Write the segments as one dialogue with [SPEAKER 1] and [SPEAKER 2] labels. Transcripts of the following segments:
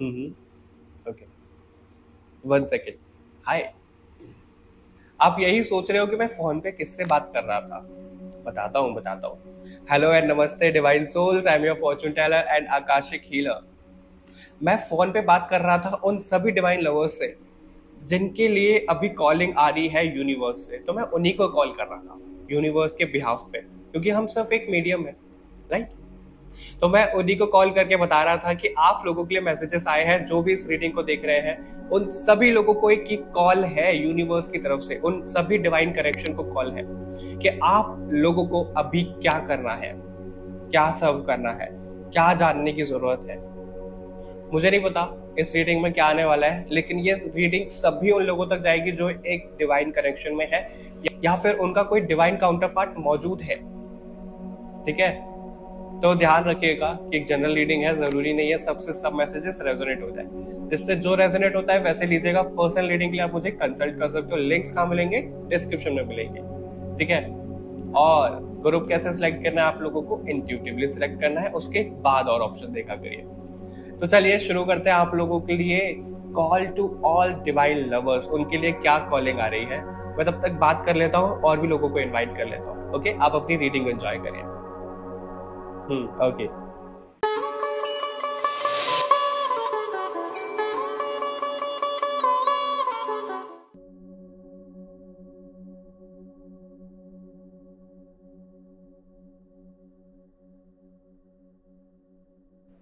[SPEAKER 1] Okay, 1 second. हाय। आप यही सोच रहे हो कि मैं फोन पे किससे बात कर रहा था। बताता हूँ। हेलो एंड नमस्ते divine souls, I am your fortune teller and akashic healer. मैं फोन पे बात कर रहा था उन सभी डिवाइन लवर्स से जिनके लिए अभी कॉलिंग आ रही है यूनिवर्स से। तो मैं उन्हीं को कॉल कर रहा था यूनिवर्स के बिहाफ पे, क्योंकि हम सिर्फ एक मीडियम है, राइट। तो मैं उन्हीं को कॉल करके बता रहा था कि आप लोगों के लिए मैसेजेस आए हैं, जो भी इस रीडिंग को देख रहे हैं उन सभी लोगों को एक ही कॉल है यूनिवर्स की तरफ से, उन सभी डिवाइन कनेक्शन को कॉल है कि आप लोगों को अभी क्या करना है, क्या सर्व करना है, क्या जानने की जरूरत है। मुझे नहीं पता इस रीडिंग में क्या आने वाला है, लेकिन ये रीडिंग सभी उन लोगों तक जाएगी जो एक डिवाइन कनेक्शन में है या फिर उनका कोई डिवाइन काउंटर पार्ट मौजूद है। ठीक है, तो ध्यान रखिएगा कि एक जनरल रीडिंग है, जरूरी नहीं है सबसे सब मैसेजेस रेजोनेट हो जाए। जिससे जो रेजोनेट होता है वैसे लीजिएगा। पर्सनल रीडिंग के लिए आप मुझे कंसल्ट कर सकते हो, लिंक्स कहाँ मिलेंगे, डिस्क्रिप्शन में मिलेंगे। ठीक है, और ग्रुप कैसे सिलेक्ट करना है, आप लोगों को इंट्यूटिवली सिलेक्ट करना है, उसके बाद और ऑप्शन देखा करिए। तो चलिए शुरू करते हैं। आप लोगों के लिए call to all divine lovers, उनके लिए क्या कॉलिंग आ रही है, मैं तब तक बात कर लेता हूँ और भी लोगों को इनवाइट कर लेता हूँ। ओके, आप अपनी रीडिंग एंजॉय करिए। Okay.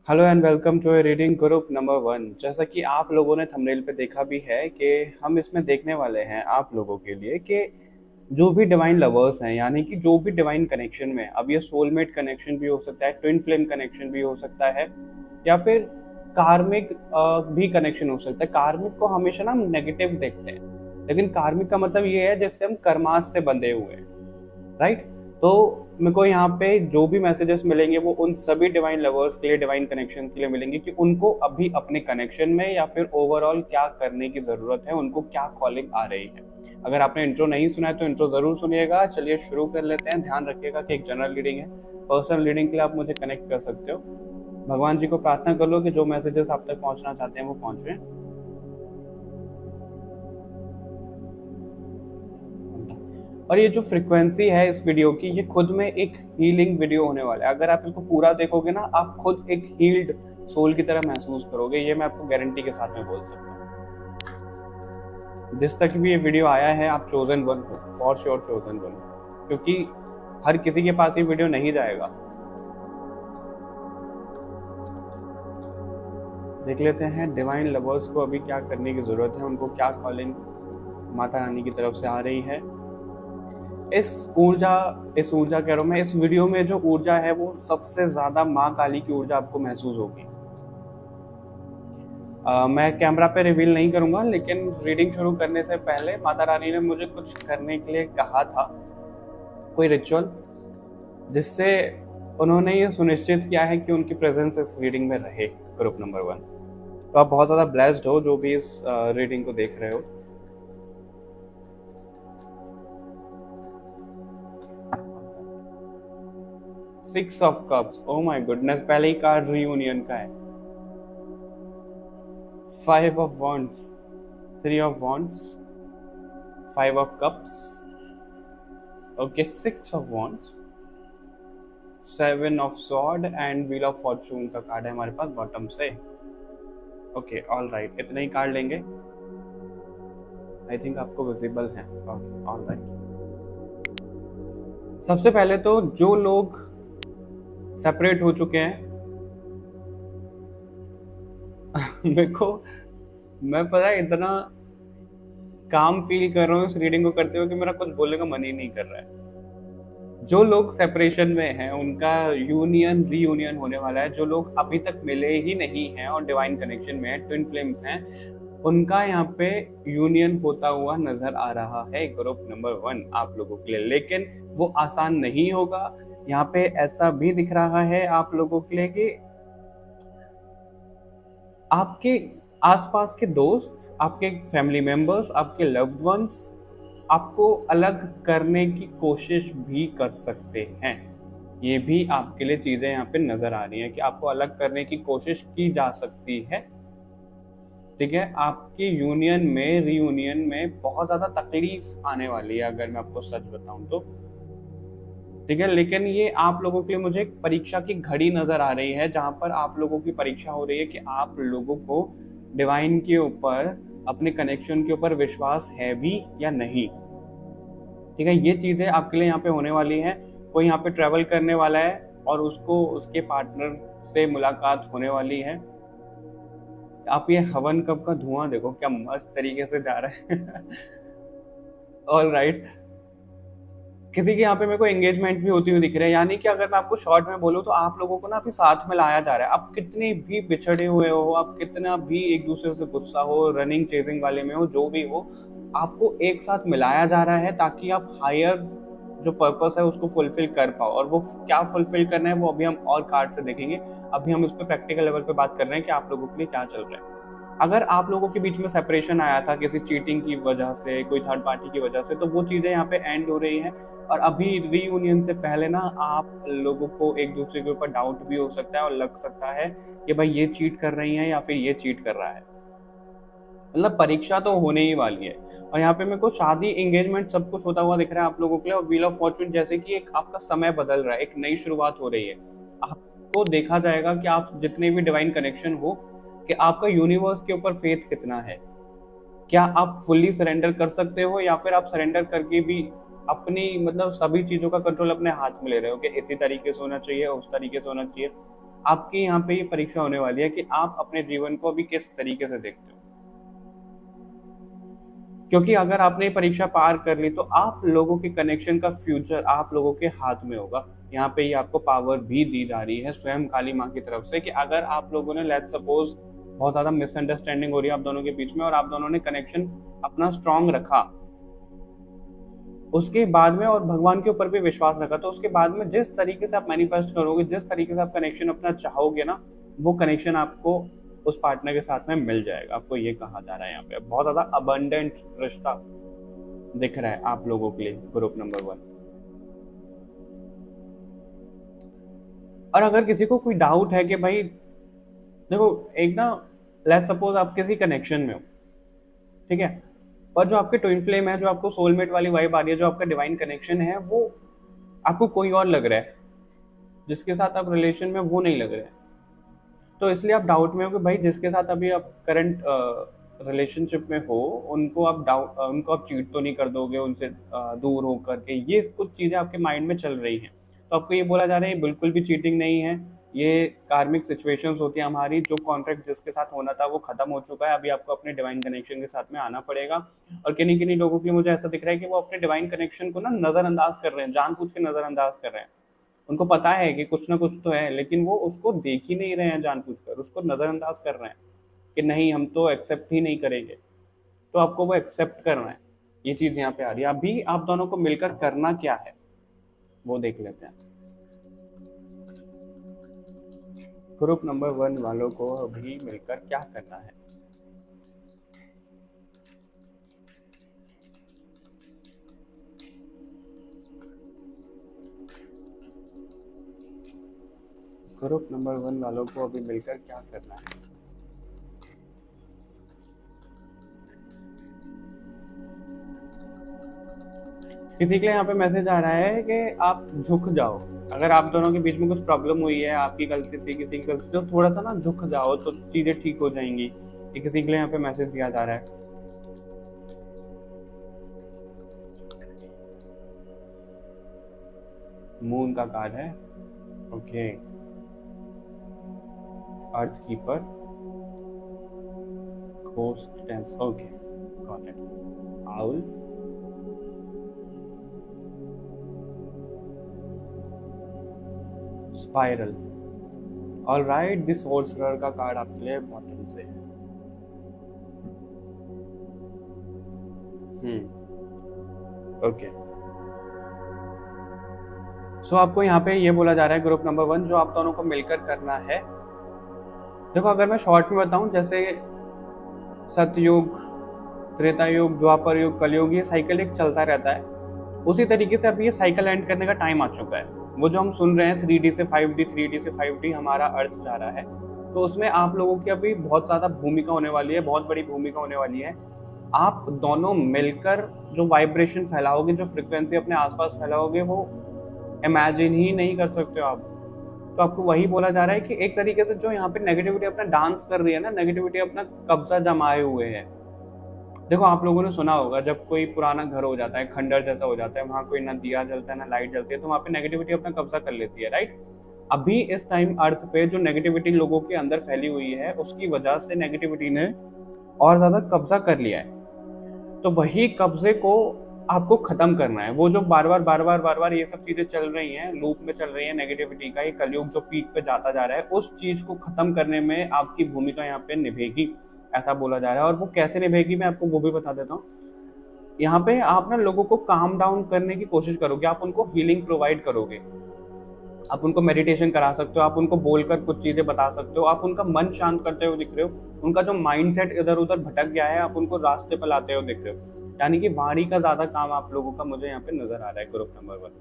[SPEAKER 1] Hello and welcome to reading group number 1। जैसा कि आप लोगों ने थंबनेल पे देखा भी है कि हम इसमें देखने वाले हैं आप लोगों के लिए कि जो भी डिवाइन लवर्स हैं, यानी कि जो भी डिवाइन कनेक्शन में, अब ये सोलमेट कनेक्शन भी हो सकता है, ट्विन फ्लेम कनेक्शन भी हो सकता है, या फिर कार्मिक भी कनेक्शन हो सकता है। कार्मिक को हमेशा ना हम नेगेटिव देखते हैं, लेकिन कार्मिक का मतलब ये है जैसे हम कर्मास से बंधे हुए हैं, राइट। तो मेरे को यहाँ पे जो भी मैसेजेस मिलेंगे वो उन सभी डिवाइन लवर्स के लिए, डिवाइन कनेक्शन के लिए मिलेंगे कि उनको अभी अपने कनेक्शन में या फिर ओवरऑल क्या करने की ज़रूरत है, उनको क्या कॉलिंग आ रही है। अगर आपने इंट्रो नहीं सुना है तो इंट्रो ज़रूर सुनिएगा। चलिए शुरू कर लेते हैं। ध्यान रखिएगा कि एक जनरल रीडिंग है, पर्सनल रीडिंग के लिए आप मुझे कनेक्ट कर सकते हो। भगवान जी को प्रार्थना कर लो कि जो मैसेजेस आप तक पहुँचना चाहते हैं वो पहुँचे। और ये जो फ्रीक्वेंसी है इस वीडियो की, ये खुद में एक हीलिंग वीडियो होने वाला है। अगर आप इसको पूरा देखोगे ना, आप खुद एक हील्ड सोल की तरह महसूस करोगे, ये मैं आपको गारंटी के साथ में बोल सकता हूँ। जिस तक भी ये वीडियो आया है, आप चोजन वन हो, फॉर श्योर चोजन वन, क्योंकि हर किसी के पास ये वीडियो नहीं जाएगा। देख लेते हैं डिवाइन लवर्स को अभी क्या करने की जरूरत है, उनको क्या कॉलिंग माता रानी की तरफ से आ रही है। इस ऊर्जा कह रहा हूँ मैं, इस वीडियो में जो ऊर्जा है वो सबसे ज्यादा माँ काली की ऊर्जा आपको महसूस होगी। मैं कैमरा पे रिवील नहीं करूंगा, लेकिन रीडिंग शुरू करने से पहले माता रानी ने मुझे कुछ करने के लिए कहा था, कोई रिचुअल, जिससे उन्होंने ये सुनिश्चित किया है कि उनकी प्रेजेंस इस रीडिंग में रहे, ग्रुप नंबर 1। तो आप बहुत ज़्यादा ब्लेस्ड हो जो भी इस रीडिंग को देख रहे हो। Six of cups, oh my goodness, पहले ही कार्ड रियूनियन का है। 5 of wands, 3 of wands, 5 of cups, okay, 6 of wands, 7 of sword and wheel of Fortune का कार्ड है हमारे पास बॉटम से। ओके, ऑल राइट, इतने ही कार्ड लेंगे। आई थिंक आपको विजिबल है। Okay, all right. सबसे पहले तो जो लोग सेपरेट हो चुके हैं मैं पता है इतना काम फील कर रहा हूँ इस रीडिंग को करते हुए कि मेरा कुछ बोलने का मन ही नहीं कर रहा है। जो लोग सेपरेशन में हैं उनका यूनियन रीयूनियन होने वाला है। जो लोग अभी तक मिले ही नहीं हैं और डिवाइन कनेक्शन में है, ट्विन फ्लेम्स हैं, उनका यहाँ पे यूनियन होता हुआ नजर आ रहा है ग्रुप नंबर 1 आप लोगों के लिए। लेकिन वो आसान नहीं होगा। यहाँ पे ऐसा भी दिख रहा है आप लोगों के लिए कि आपके आसपास के दोस्त, आपके फैमिली मेंबर्स, आपके लव्ड वंस आपको अलग करने की कोशिश भी कर सकते हैं। ये भी आपके लिए चीजें यहाँ पे नजर आ रही हैं कि आपको अलग करने की कोशिश की जा सकती है। ठीक है, आपके यूनियन में, रीयूनियन में बहुत ज़्यादा तकलीफ आने वाली है अगर मैं आपको सच बताऊं तो। ठीक है, लेकिन ये आप लोगों के लिए मुझे एक परीक्षा की घड़ी नज़र आ रही है, जहाँ पर आप लोगों की परीक्षा हो रही है कि आप लोगों को डिवाइन के ऊपर, अपने कनेक्शन के ऊपर विश्वास है भी या नहीं। ठीक है, ये चीज़ें आपके लिए यहाँ पे होने वाली हैं। कोई यहाँ पे ट्रैवल करने वाला है और उसको उसके पार्टनर से मुलाकात होने वाली है। आप ये हवन कप का धुआं देखो, क्या मस्त तरीके से जा रहा है। ऑल राइट, किसी के यहाँ पे मेरे को एंगेजमेंट भी होती हुई दिख रही है। यानी कि अगर मैं आपको शॉर्ट में बोलूँ तो आप लोगों को ना अभी साथ में लाया जा रहा है। आप कितने भी बिछड़े हुए हो, आप कितना भी एक दूसरे से गुस्सा हो, रनिंग चेजिंग वाले में हो, जो भी हो, आपको एक साथ मिलाया जा रहा है ताकि आप हायर जो पर्पस है उसको फुलफिल कर पाओ। और वो क्या फुलफिल करना है वो अभी हम और कार्ड से देखेंगे। अभी हम इस पर प्रैक्टिकल लेवल पे बात कर रहे हैं कि आप लोगों के लिए क्या चल रहा है। अगर आप लोगों के बीच में सेपरेशन आया था किसी चीटिंग की वजह से, कोई थर्ड पार्टी की वजह से, तो वो चीज़ें यहाँ पे एंड हो रही हैं। और अभी रीयूनियन से पहले ना आप लोगों को एक दूसरे के ऊपर डाउट भी हो सकता है और लग सकता है कि भाई ये चीट कर रही है या फिर ये चीट कर रहा है। मतलब परीक्षा तो होने ही वाली है। और यहाँ पे मेरे को शादी, एंगेजमेंट सब कुछ होता हुआ दिख रहा है आप लोगों के लिए। और व्हील ऑफ फॉर्चून जैसे कि एक आपका समय बदल रहा है, एक नई शुरुआत हो रही है। आपको देखा जाएगा कि आप जितने भी डिवाइन कनेक्शन हो, कि आपका यूनिवर्स के ऊपर फेथ कितना है। क्या आप फुल्ली सरेंडर कर सकते हो या फिर आप सरेंडर करके भी अपनी मतलब सभी चीज़ों का कंट्रोल अपने हाथ में ले रहे हो कि इसी तरीके से होना चाहिए, उस तरीके से होना चाहिए। आपकी यहाँ पे ये परीक्षा होने वाली है कि आप अपने जीवन को अभी किस तरीके से देखते हो। क्योंकि अगर आपने ये परीक्षा पार कर ली तो आप लोगों के कनेक्शन का फ्यूचर आप लोगों के हाथ में होगा। यहाँ पे ये आपको पावर भी दी जा रही है स्वयं काली माँ की तरफ से कि अगर आप लोगों ने, लेट्स सपोज, बहुत ज़्यादा मिसअंडरस्टैंडिंग हो रही है आप दोनों के बीच में और आप दोनों ने कनेक्शन अपना स्ट्रांग रखा, उसके बाद में, और भगवान के ऊपर भी विश्वास रखा, तो उसके बाद में जिस तरीके से आप मैनिफेस्ट करोगे, जिस तरीके से आप कनेक्शन अपना चाहोगे ना, वो कनेक्शन आपको उस पार्टनर के साथ में मिल जाएगा। आपको ये कहा जा रहा है यहाँ पे बहुत ज्यादा अबंडेंट रिश्ता दिख रहा है आप लोगों के लिए, ग्रुप नंबर 1। और अगर किसी को कोई डाउट है कि भाई देखो, एक ना, लेट्स सपोज आप किसी कनेक्शन में हो, ठीक है, और जो आपके ट्विन फ्लेम है, जो आपको सोलमेट वाली वाइब आ रही है, जो आपका डिवाइन कनेक्शन है, वो आपको कोई और लग रहा है, जिसके साथ आप रिलेशन में वो नहीं लग रहे हैं। तो इसलिए आप डाउट में हो कि भाई जिसके साथ अभी आप करंट रिलेशनशिप में हो, उनको आप चीट तो नहीं कर दोगे उनसे दूर हो करके। ये कुछ चीज़ें आपके माइंड में चल रही हैं। तो आपको ये बोला जा रहा है बिल्कुल भी चीटिंग नहीं है, ये कार्मिक सिचुएशंस होती है हमारी। जो कॉन्ट्रैक्ट जिसके साथ होना था वो खत्म हो चुका है, अभी आपको अपने डिवाइन कनेक्शन के साथ में आना पड़ेगा। और किन्हीं किन्हीं लोगों के लिए मुझे ऐसा दिख रहा है कि वो अपने डिवाइन कनेक्शन को ना नज़रअंदाज कर रहे हैं, जानबूझ के नज़रअंदाज कर रहे हैं। उनको पता है कि कुछ ना कुछ तो है, लेकिन वो उसको देख ही नहीं रहे हैं, जानबूझकर उसको नज़रअंदाज कर रहे हैं कि नहीं, हम तो एक्सेप्ट ही नहीं करेंगे। तो आपको वो एक्सेप्ट करना है, ये चीज़ यहाँ पे आ रही है। अभी आप दोनों को मिलकर करना क्या है वो देख लेते हैं। ग्रुप नंबर 1 वालों को अभी मिलकर क्या करना है। ग्रुप नंबर 1 वालों को अभी मिलकर क्या करना है। किसी के लिए यहाँ पे मैसेज आ रहा है कि आप झुक जाओ। अगर आप दोनों के बीच में कुछ प्रॉब्लम हुई है, आपकी गलती थी, किसी की गलती, तो थोड़ा सा ना झुक जाओ तो चीजें ठीक हो जाएंगी। ये किसी के लिए यहाँ पे मैसेज दिया जा रहा है। मून का कार्ड है, okay. Earth keeper, ghost dance, okay, got it. Owl, spiral, all right. This sorcerer का कार्ड आपके लिए बॉटम से है। ओके, सो आपको यहाँ पे ये बोला जा रहा है ग्रुप नंबर 1 जो आप दोनों को मिलकर करना है। देखो, अगर मैं शॉर्ट में बताऊं, जैसे सतयुग, त्रेता युग, द्वापर युग, कलयुग, ये साइकिल एक चलता रहता है। उसी तरीके से अब ये साइकिल एंड करने का टाइम आ चुका है। वो जो हम सुन रहे हैं 3D से 5D, 3D से 5D हमारा अर्थ जा रहा है,
[SPEAKER 2] तो उसमें आप लोगों की अभी बहुत ज़्यादा भूमिका होने वाली है, बहुत बड़ी भूमिका होने वाली है। आप दोनों मिलकर जो वाइब्रेशन फैलाओगे, जो फ्रिक्वेंसी अपने आसपास फैलाओगे, वो इमेजिन ही नहीं कर सकते हो आप। तो आपको वही बोला जा रहा है कि एक तरीके से जो यहाँ पे नेगेटिविटी अपना डांस कर रही है ना, नेगेटिविटी अपना कब्जा जमाए हुए है। देखो, आप लोगों ने सुना होगा, जब कोई पुराना घर हो जाता है, खंडर जैसा हो जाता है, वहां कोई ना दिया जलता है ना लाइट जलती है, तो वहां पे नेगेटिविटी अपना कब्जा कर लेती है, राइट। अभी इस टाइम अर्थ पे जो नेगेटिविटी लोगों के अंदर फैली हुई है, उसकी वजह से नेगेटिविटी ने और ज्यादा कब्जा कर लिया है। तो वही कब्जे को आपको खत्म करना है। वो जो बार बार ये सब चीजें चल रही हैं, लूप में चल रही है नेगेटिविटी का, ये कलयुग जो पीक पे जाता जा रहा है, उस चीज को खत्म करने में आपकी भूमिका यहाँ पे निभेगी, ऐसा बोला जा रहा है। और वो कैसे निभेगी मैं आपको वो भी बता देता हूँ। यहाँ पे आप ना लोगों को काम डाउन करने की कोशिश करोगे, आप उनको हीलिंग प्रोवाइड करोगे, आप उनको मेडिटेशन करा सकते हो, आप उनको बोलकर कुछ चीजें बता सकते हो, आप उनका मन शांत करते हुए दिख रहे हो, उनका जो माइंडसेट इधर उधर भटक गया है, आप उनको रास्ते पर लाते हुए दिख रहे हो। यानी कि वाणी का ज्यादा काम आप लोगों का मुझे यहाँ पे नजर आ रहा है ग्रुप नंबर 1,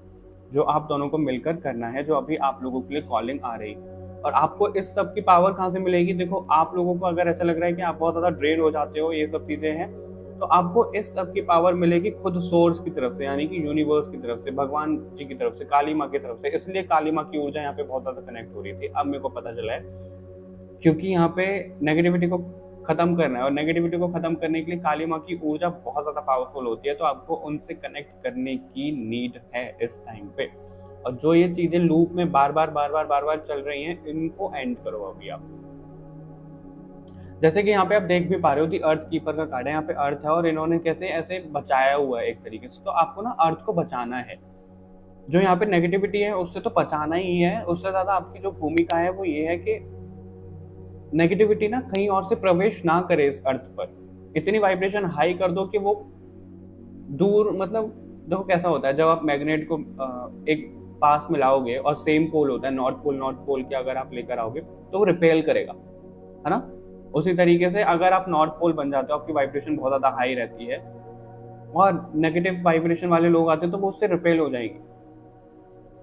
[SPEAKER 2] जो आप दोनों को मिलकर करना है, जो अभी आप लोगों के लिए कॉलिंग आ रही है। और आपको इस सब की पावर कहाँ से मिलेगी? देखो, आप लोगों को अगर ऐसा लग रहा है कि आप बहुत ज्यादा ड्रेन हो जाते हो, ये सब चीजें हैं, तो आपको इस सब की पावर मिलेगी खुद सोर्स की तरफ से, यानी कि यूनिवर्स की तरफ से, भगवान जी की तरफ से, काली माँ की तरफ से। इसलिए काली माँ की ऊर्जा यहाँ पे बहुत ज्यादा कनेक्ट हो रही थी, अब मेरे को पता चला है, क्योंकि यहाँ पे नेगेटिविटी को खत्म करना है, और नेगेटिविटी को खत्म करने के लिए काली माँ की ऊर्जा बहुत ज्यादा पावरफुल होती है। तो आपको उनसे कनेक्ट करने की नीड है इस टाइम पे। और जो ये चीजें लूप में बार बार चल रही हैं, इनको एंड करो अभी आप। जैसे कि यहाँ पे आप देख भी पा रहे हो, दी अर्थ कीपर का कार्ड है, यहाँ पे अर्थ है, और इन्होंने कैसे ऐसे बचाया हुआ है एक तरीके से। तो आपको ना अर्थ को बचाना है, जो यहाँ पे नेगेटिविटी है उससे तो बचाना ही है। उससे ज्यादा आपकी जो भूमिका है वो ये है कि नेगेटिविटी ना कहीं और से प्रवेश ना करे इस अर्थ पर। इतनी वाइब्रेशन हाई कर दो कि वो दूर, मतलब देखो कैसा होता है, जब आप मैग्नेट को एक पास में लाओगे और सेम पोल होता है, नॉर्थ पोल के अगर आप लेकर आओगे तो वो रिपेल करेगा, है ना। उसी तरीके से अगर आप नॉर्थ पोल बन जाते हो, आपकी वाइब्रेशन बहुत ज्यादा हाई रहती है और नेगेटिव वाइब्रेशन वाले लोग आते हैं, तो वो उससे रिपेल हो जाएगी।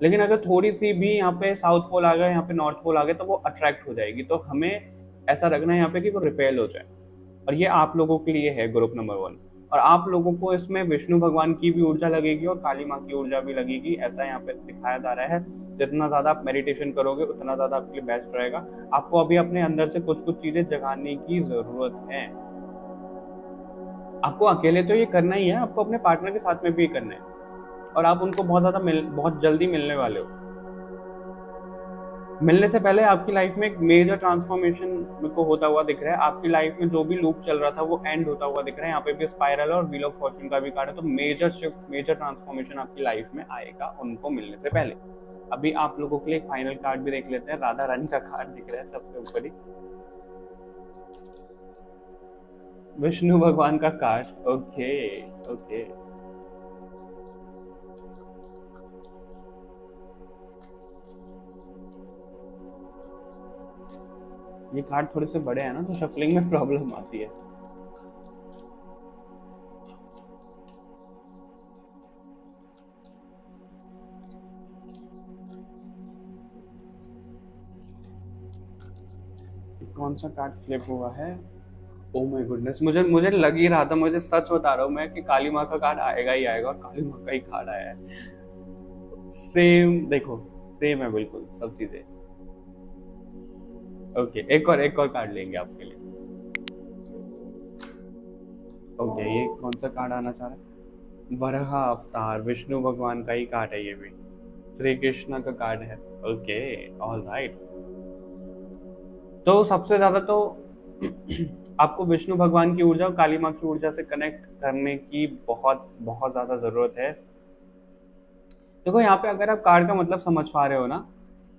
[SPEAKER 2] लेकिन अगर थोड़ी सी भी यहाँ पे साउथ पोल आ गया, यहाँ पे नॉर्थ पोल आ गया, तो वो अट्रैक्ट हो जाएगी। तो हमें ऐसा रखना है यहाँ पे कि वो रिपेल हो जाए। और ये आप लोगों के लिए है ग्रुप नंबर 1। और आप लोगों को इसमें विष्णु भगवान की भी ऊर्जा लगेगी और काली माँ की ऊर्जा भी लगेगी, ऐसा यहाँ पे दिखाया जा रहा है। जितना ज्यादा आप मेडिटेशन करोगे उतना ज्यादा आपके लिए बेस्ट रहेगा। आपको अभी अपने अंदर से कुछ कुछ चीजें जगाने की जरूरत है। आपको अकेले तो ये करना ही है, आपको अपने पार्टनर के साथ में भी करना है। और आप उनको बहुत जल्दी मिलने वाले हो। मिलने से पहले आपकी लाइफ में एक मेजर ट्रांसफॉर्मेशन को होता हुआ दिख रहा है। आपकी लाइफ में जो भी लूप चल रहा था वो एंड होता हुआ दिख रहा है। यहाँ पे भी स्पाइरल और व्हील ऑफ फॉर्च्यून का भी कार्ड है। तो मेजर शिफ्ट, मेजर ट्रांसफॉर्मेशन आपकी लाइफ में आएगा उनको मिलने से पहले। अभी आप लोगों के लिए एक फाइनल कार्ड भी देख लेते हैं। राधा रानी का कार्ड दिख रहा है सबसे ऊपर ही, विष्णु भगवान का कार्ड। ओके ओके, ये कार्ड थोड़े से बड़े हैं ना, तो शफलिंग में प्रॉब्लम आती है। कौन सा कार्ड फ्लिप हुआ है? ओ माय गुडनेस, मुझे लग ही रहा था, मुझे सच बता रहा हूँ मैं, कि काली माँ का कार्ड आएगा ही आएगा, और काली माँ का ही कार्ड आया है। सेम देखो, सेम है बिल्कुल सब चीजें। ओके, एक और कार्ड लेंगे आपके लिए। ओके, ये कौन सा कार्ड आना चाह रहा है? वराह अवतार, विष्णु भगवान का ही कार्ड है ये भी, श्री कृष्ण का कार्ड है। Okay, all right. तो सबसे ज्यादा तो आपको विष्णु भगवान की ऊर्जा और काली माँ की ऊर्जा से कनेक्ट करने की बहुत बहुत ज्यादा जरूरत है। देखो, यहाँ पे अगर आप कार्ड का मतलब समझ पा रहे हो ना,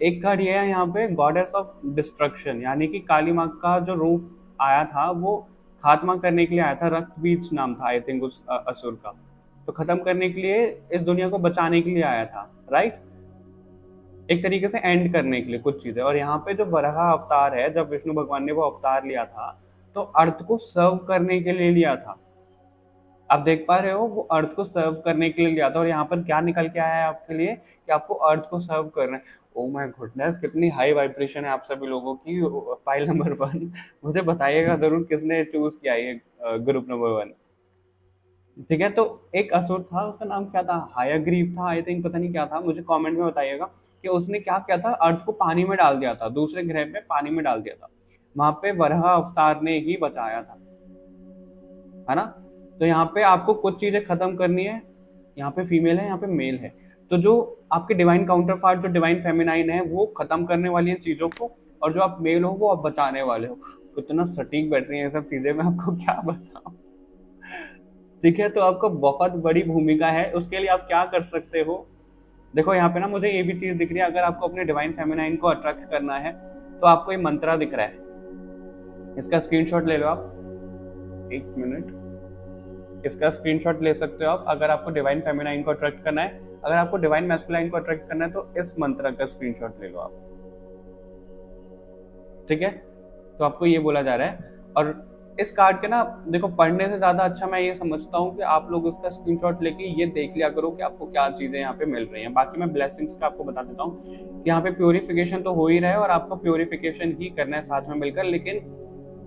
[SPEAKER 2] एक कार्ड ये है यहाँ पे, गॉडेस ऑफ डिस्ट्रक्शन, यानी कि काली माँ का जो रूप आया था वो खात्मा करने के लिए आया था। रक्त बीज नाम था आई थिंक उस असुर का। तो खत्म करने के लिए, इस दुनिया को बचाने के लिए आया था, राइट। एक तरीके से एंड करने के लिए कुछ चीजें। और यहाँ पे जो वराह अवतार है, जब विष्णु भगवान ने वो अवतार लिया था, तो अर्थ को सर्व करने के लिए लिया था। आप देख पा रहे हो, वो अर्थ को सर्व करने के लिए लिया था। और यहाँ पर क्या निकल के आया है आपके लिए, कि आपको अर्थ को सर्व करना है। ओ माय गुडनेस, कितनी हाई वाइब्रेशन है आप सभी लोगों की। फाइल नंबर 1 मुझे बताइएगा जरूर किसने चूज किया ये ग्रुप नंबर 1। ठीक है, तो एक असुर था, उसका नाम क्या था, हायाग्रीव था आई थिंक, पता नहीं क्या था, मुझे कमेंट में बताइएगा कि उसने क्या किया था, अर्थ को पानी में डाल दिया था, दूसरे ग्रह पे पानी में डाल दिया था, वहां पे वराह अवतार ने ही बचाया था, है ना। तो यहाँ पे आपको कुछ चीजें खत्म करनी है, यहाँ पे फीमेल है, यहाँ पे मेल है, तो जो आपके डिवाइन काउंटर पार्ट जो डिवाइन फेमिनाइन है वो खत्म करने वाली है चीजों को, और जो आप मेल हो वो आप बचाने वाले हो। कितना सटीक बैठ रही है ये सब चीजें, मैं आपको क्या बताऊं। ठीक है, तो आपको बहुत बड़ी भूमिका है, उसके लिए आप क्या कर सकते हो। देखो यहाँ पे ना मुझे ये भी चीज दिख रही है, अगर आपको अपने डिवाइन फेमिनाइन को अट्रैक्ट करना है तो आपको ये मंत्रा दिख रहा है, इसका स्क्रीनशॉट ले लो आप, 1 मिनट, इसका स्क्रीनशॉट ले सकते हो आप। अगर आपको डिवाइन फेमिनाइन को अट्रैक्ट करना है, अगर आपको डिवाइन मैस्कुलाइन को अट्रैक्ट करना है तो इस मंत्र का स्क्रीनशॉट ले लो आप। ठीक है, तो आपको ये बोला जा रहा है। और इस कार्ड के ना देखो, पढ़ने से ज्यादा अच्छा मैं ये समझता हूँ कि आप लोग इसका स्क्रीनशॉट लेके ये देख लिया करो कि आपको क्या चीजें यहाँ पे मिल रही हैं। बाकी मैं ब्लेसिंग्स का आपको बता देता हूँ कि यहाँ पे प्योरिफिकेशन तो हो ही रहा है और आपको प्योरिफिकेशन ही करना है साथ में मिलकर, लेकिन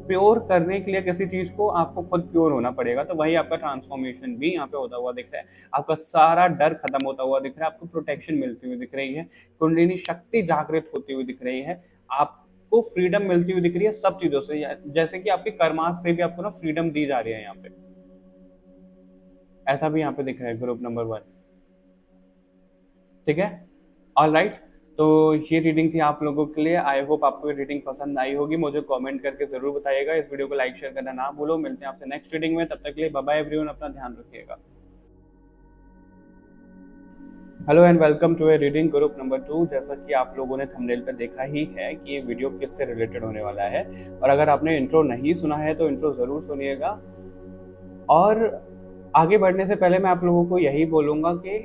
[SPEAKER 2] प्योर करने के लिए किसी चीज को आपको खुद प्योर होना पड़ेगा। तो वही आपका ट्रांसफॉर्मेशन भी यहाँ पे होता हुआ दिख रहा है, आपका सारा डर खत्म होता हुआ दिख रहा है, आपको प्रोटेक्शन मिलती हुई दिख रही है, कुंडलिनी शक्ति जागृत होती हुई दिख रही है, आपको फ्रीडम मिलती हुई दिख रही है सब चीजों से, जैसे कि आपके कर्मास से भी आपको ना फ्रीडम दी जा रही है यहाँ पे, ऐसा भी यहाँ पे दिख रहा है ग्रुप नंबर 1। ठीक है, ऑल राइट, तो ये रीडिंग थी आप लोगों के लिए। आई होप आपको ये रीडिंग पसंद आई होगी, मुझे कमेंट करके जरूर बताइएगा। इस वीडियो को लाइक शेयर करना ना भूलो। मिलते हैं आपसे नेक्स्ट रीडिंग में, तब तक के लिए बाय बाय एवरीवन, अपना ध्यान रखिएगा। Hello and welcome to a reading group number 2। जैसा कि आप लोगों ने थंबनेल पे देखा ही है कि ये वीडियो किससे रिलेटेड होने वाला है, और अगर आपने इंट्रो नहीं सुना है तो इंट्रो जरूर सुनिएगा। और आगे बढ़ने से पहले मैं आप लोगों को यही बोलूंगा कि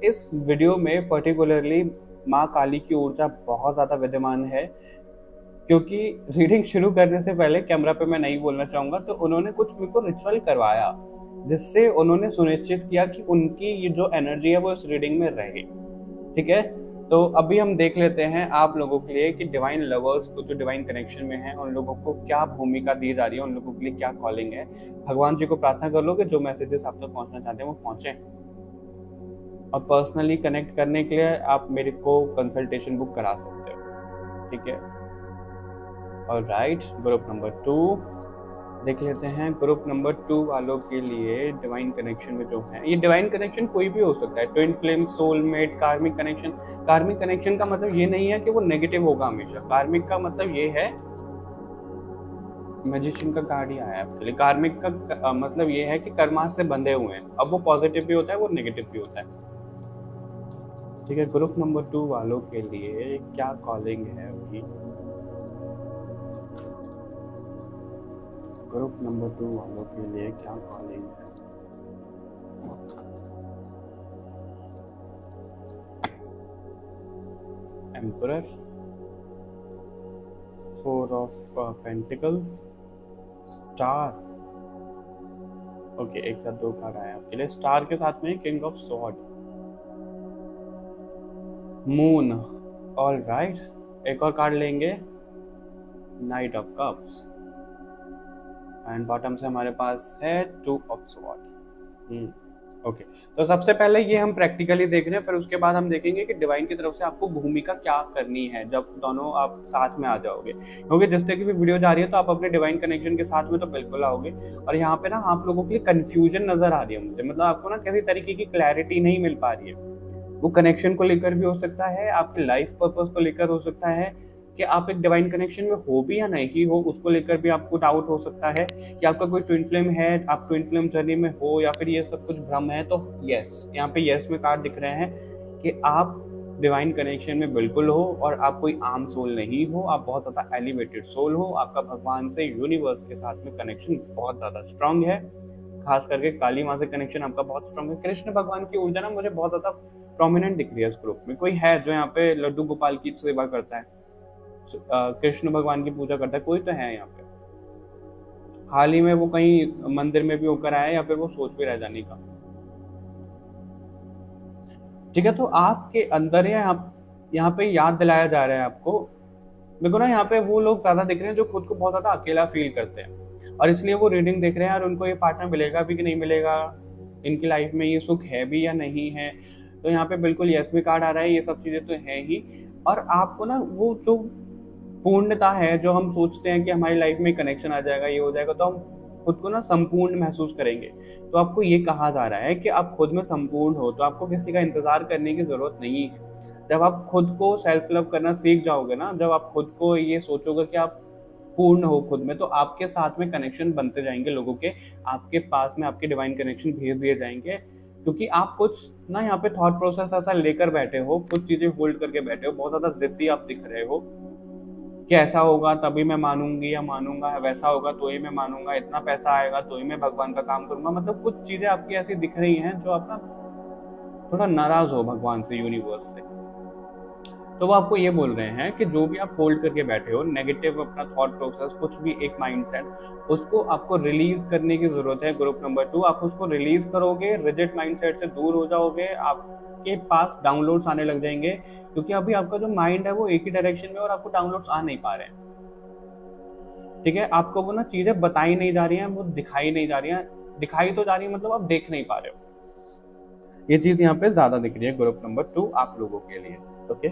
[SPEAKER 2] इस वीडियो में पर्टिकुलरली माँ काली की ऊर्जा बहुत ज़्यादा विद्यमान है, क्योंकि रीडिंग शुरू करने से पहले कैमरा पे मैं नहीं बोलना चाहूँगा, तो उन्होंने कुछ मेरे को रिचुअल करवाया जिससे उन्होंने सुनिश्चित किया कि उनकी ये जो एनर्जी है वो इस रीडिंग में रहे। ठीक है, तो अभी हम देख लेते हैं आप लोगों के लिए कि डिवाइन लवर्स को जो डिवाइन कनेक्शन में है उन लोगों को क्या भूमिका दी जा रही है, उन लोगों के लिए क्या कॉलिंग है। भगवान जी को प्रार्थना कर लो कि जो मैसेजेस आप तक पहुंचना चाहते हैं वो पहुंचे। और पर्सनली कनेक्ट करने के लिए आप मेरे को कंसल्टेशन बुक करा सकते हो। ठीक है, और राइट, ग्रुप नंबर 2 देख लेते हैं। ग्रुप नंबर 2 वालों के लिए डिवाइन कनेक्शन में जो है, ये डिवाइन कनेक्शन कोई भी हो सकता है, twin flame, soulmate, karmic connection. Karmic connection का मतलब ये नहीं है कि वो नेगेटिव होगा हमेशा, कार्मिक का मतलब ये है, मैजिशियन का कार्ड ही आया आपके लिए। कार्मिक का मतलब ये है कि कर्मा से बंधे हुए हैं, अब वो पॉजिटिव भी होता है वो नेगेटिव भी होता है। ठीक है, ग्रुप नंबर 2 वालों के लिए क्या कॉलिंग है अभी, ग्रुप नंबर 2 वालों के लिए क्या कॉलिंग है। Emperor, 4 of pentacles, star. Okay, एक साथ 2 कार्ड आए आपके लिए, स्टार के साथ में king of sword, moon. All right, एक और कार्ड लेंगे, night of cups, and bottom से हमारे पास है 2 ऑफ स्वॉर्ड। ओके, तो सबसे पहले ये हम प्रैक्टिकली देख रहे हैं, फिर उसके बाद हम देखेंगे कि डिवाइन की तरफ से आपको भूमिका क्या करनी है जब दोनों आप साथ में आ जाओगे। क्योंकि जिस तरीके से वीडियो जा रही है तो आप अपने डिवाइन कनेक्शन के साथ में तो बिल्कुल आओगे, और यहाँ पे ना आप लोगों के लिए कंफ्यूजन नजर आ रही है मुझे, मतलब आपको ना किसी तरीके की क्लैरिटी नहीं मिल पा रही है। वो कनेक्शन को लेकर भी हो सकता है, आपके लाइफ पर्पज को लेकर हो सकता है, कि आप एक डिवाइन कनेक्शन में हो भी या नहीं हो उसको लेकर भी आपको डाउट हो सकता है, कि आपका कोई ट्विन फ्लेम है, आप ट्विन फ्लेम जर्नी में हो, या फिर ये सब कुछ भ्रम है। तो यस, यहाँ पे यस में कार्ड दिख रहे हैं कि आप डिवाइन कनेक्शन में बिल्कुल हो, और आप कोई आम सोल नहीं हो, आप बहुत ज़्यादा एलिवेटेड सोल हो। आपका भगवान से, यूनिवर्स के साथ में कनेक्शन बहुत ज़्यादा स्ट्रांग है, खास करके काली माँ से कनेक्शन आपका बहुत स्ट्रांग है। कृष्ण भगवान की ऊर्जा ना मुझे बहुत ज़्यादा प्रोमिनेंट दिख रही है इस ग्रुप में। कोई है जो यहाँ पे लड्डू गोपाल की सेवा करता है, कृष्ण भगवान की पूजा करता है, कोई तो है यहाँ पे। हाल ही में वो कहीं मंदिर में भी होकर आया, या फिर वो सोच भी रह जाने का। ठीक है, तो आपके अंदर या यहाँ पे याद दिलाया जा रहा है आपको। देखो ना, यहाँ पे वो लोग ज्यादा दिख रहे हैं जो खुद को बहुत ज्यादा अकेला फील करते हैं, और इसलिए वो रीडिंग देख रहे हैं और उनको ये पार्टनर मिलेगा भी कि नहीं मिलेगा, इनकी लाइफ में ये सुख है भी या नहीं है। तो यहाँ पे बिल्कुल यस भी कार्ड आ रहा है, ये सब चीजें तो है ही। और आपको ना वो जो पूर्णता है, जो हम सोचते हैं कि हमारी लाइफ में कनेक्शन आ जाएगा, ये हो जाएगा, तो हम खुद को ना संपूर्ण महसूस करेंगे। तो आपको ये कहा जा रहा है कि आप खुद में संपूर्ण हो, तो आपको किसी का इंतजार करने की जरूरत नहीं है। जब आप खुद को सेल्फ लव करना सीख जाओगे ना, जब आप खुद को ये सोचोगे कि आप पूर्ण हो खुद में, तो आपके साथ में कनेक्शन बनते जाएंगे लोगों के, आपके पास में आपके डिवाइन कनेक्शन भेज दिए जाएंगे। क्योंकि आप कुछ ना यहाँ पे थॉट प्रोसेस ऐसा लेकर बैठे हो, कुछ चीजें होल्ड करके बैठे हो, बहुत ज्यादा जिद्दी आप दिख रहे हो कि ऐसा होगा तभी मैं मानूंगी या मानूंगा, वैसा होगा तो ही मैं मानूंगा, इतना पैसा आएगा तो ही मैं भगवान का काम करूंगा। मतलब कुछ चीजें आपकी ऐसी दिख रही हैं जो आप ना थोड़ा नाराज हो भगवान से, यूनिवर्स से। तो वो आपको ये बोल रहे हैं कि जो भी आप होल्ड करके बैठे हो, नेगेटिव अपना थॉट प्रोसेस, कुछ भी एक माइंडसेट, उसको आपको रिलीज करने की जरूरत है। ग्रुप नंबर 2, आप उसको रिलीज करोगे, रिजिड माइंडसेट से दूर हो जाओगे, आपके पास डाउनलोड्स आने लग जाएंगे। क्योंकि अभी आपका जो माइंड है वो एक ही डायरेक्शन में, और आपको डाउनलोड्स आ नहीं पा रहे हैं। ठीक है, आपको वो ना चीजें बताई नहीं जा रही हैं, वो दिखाई नहीं जा रही हैं। दिखाई तो जा रही है, मतलब आप देख नहीं पा रहे हो। ये चीज यहाँ पे ज्यादा दिख रही है ग्रुप नंबर 2 आप लोगों के लिए। ओके,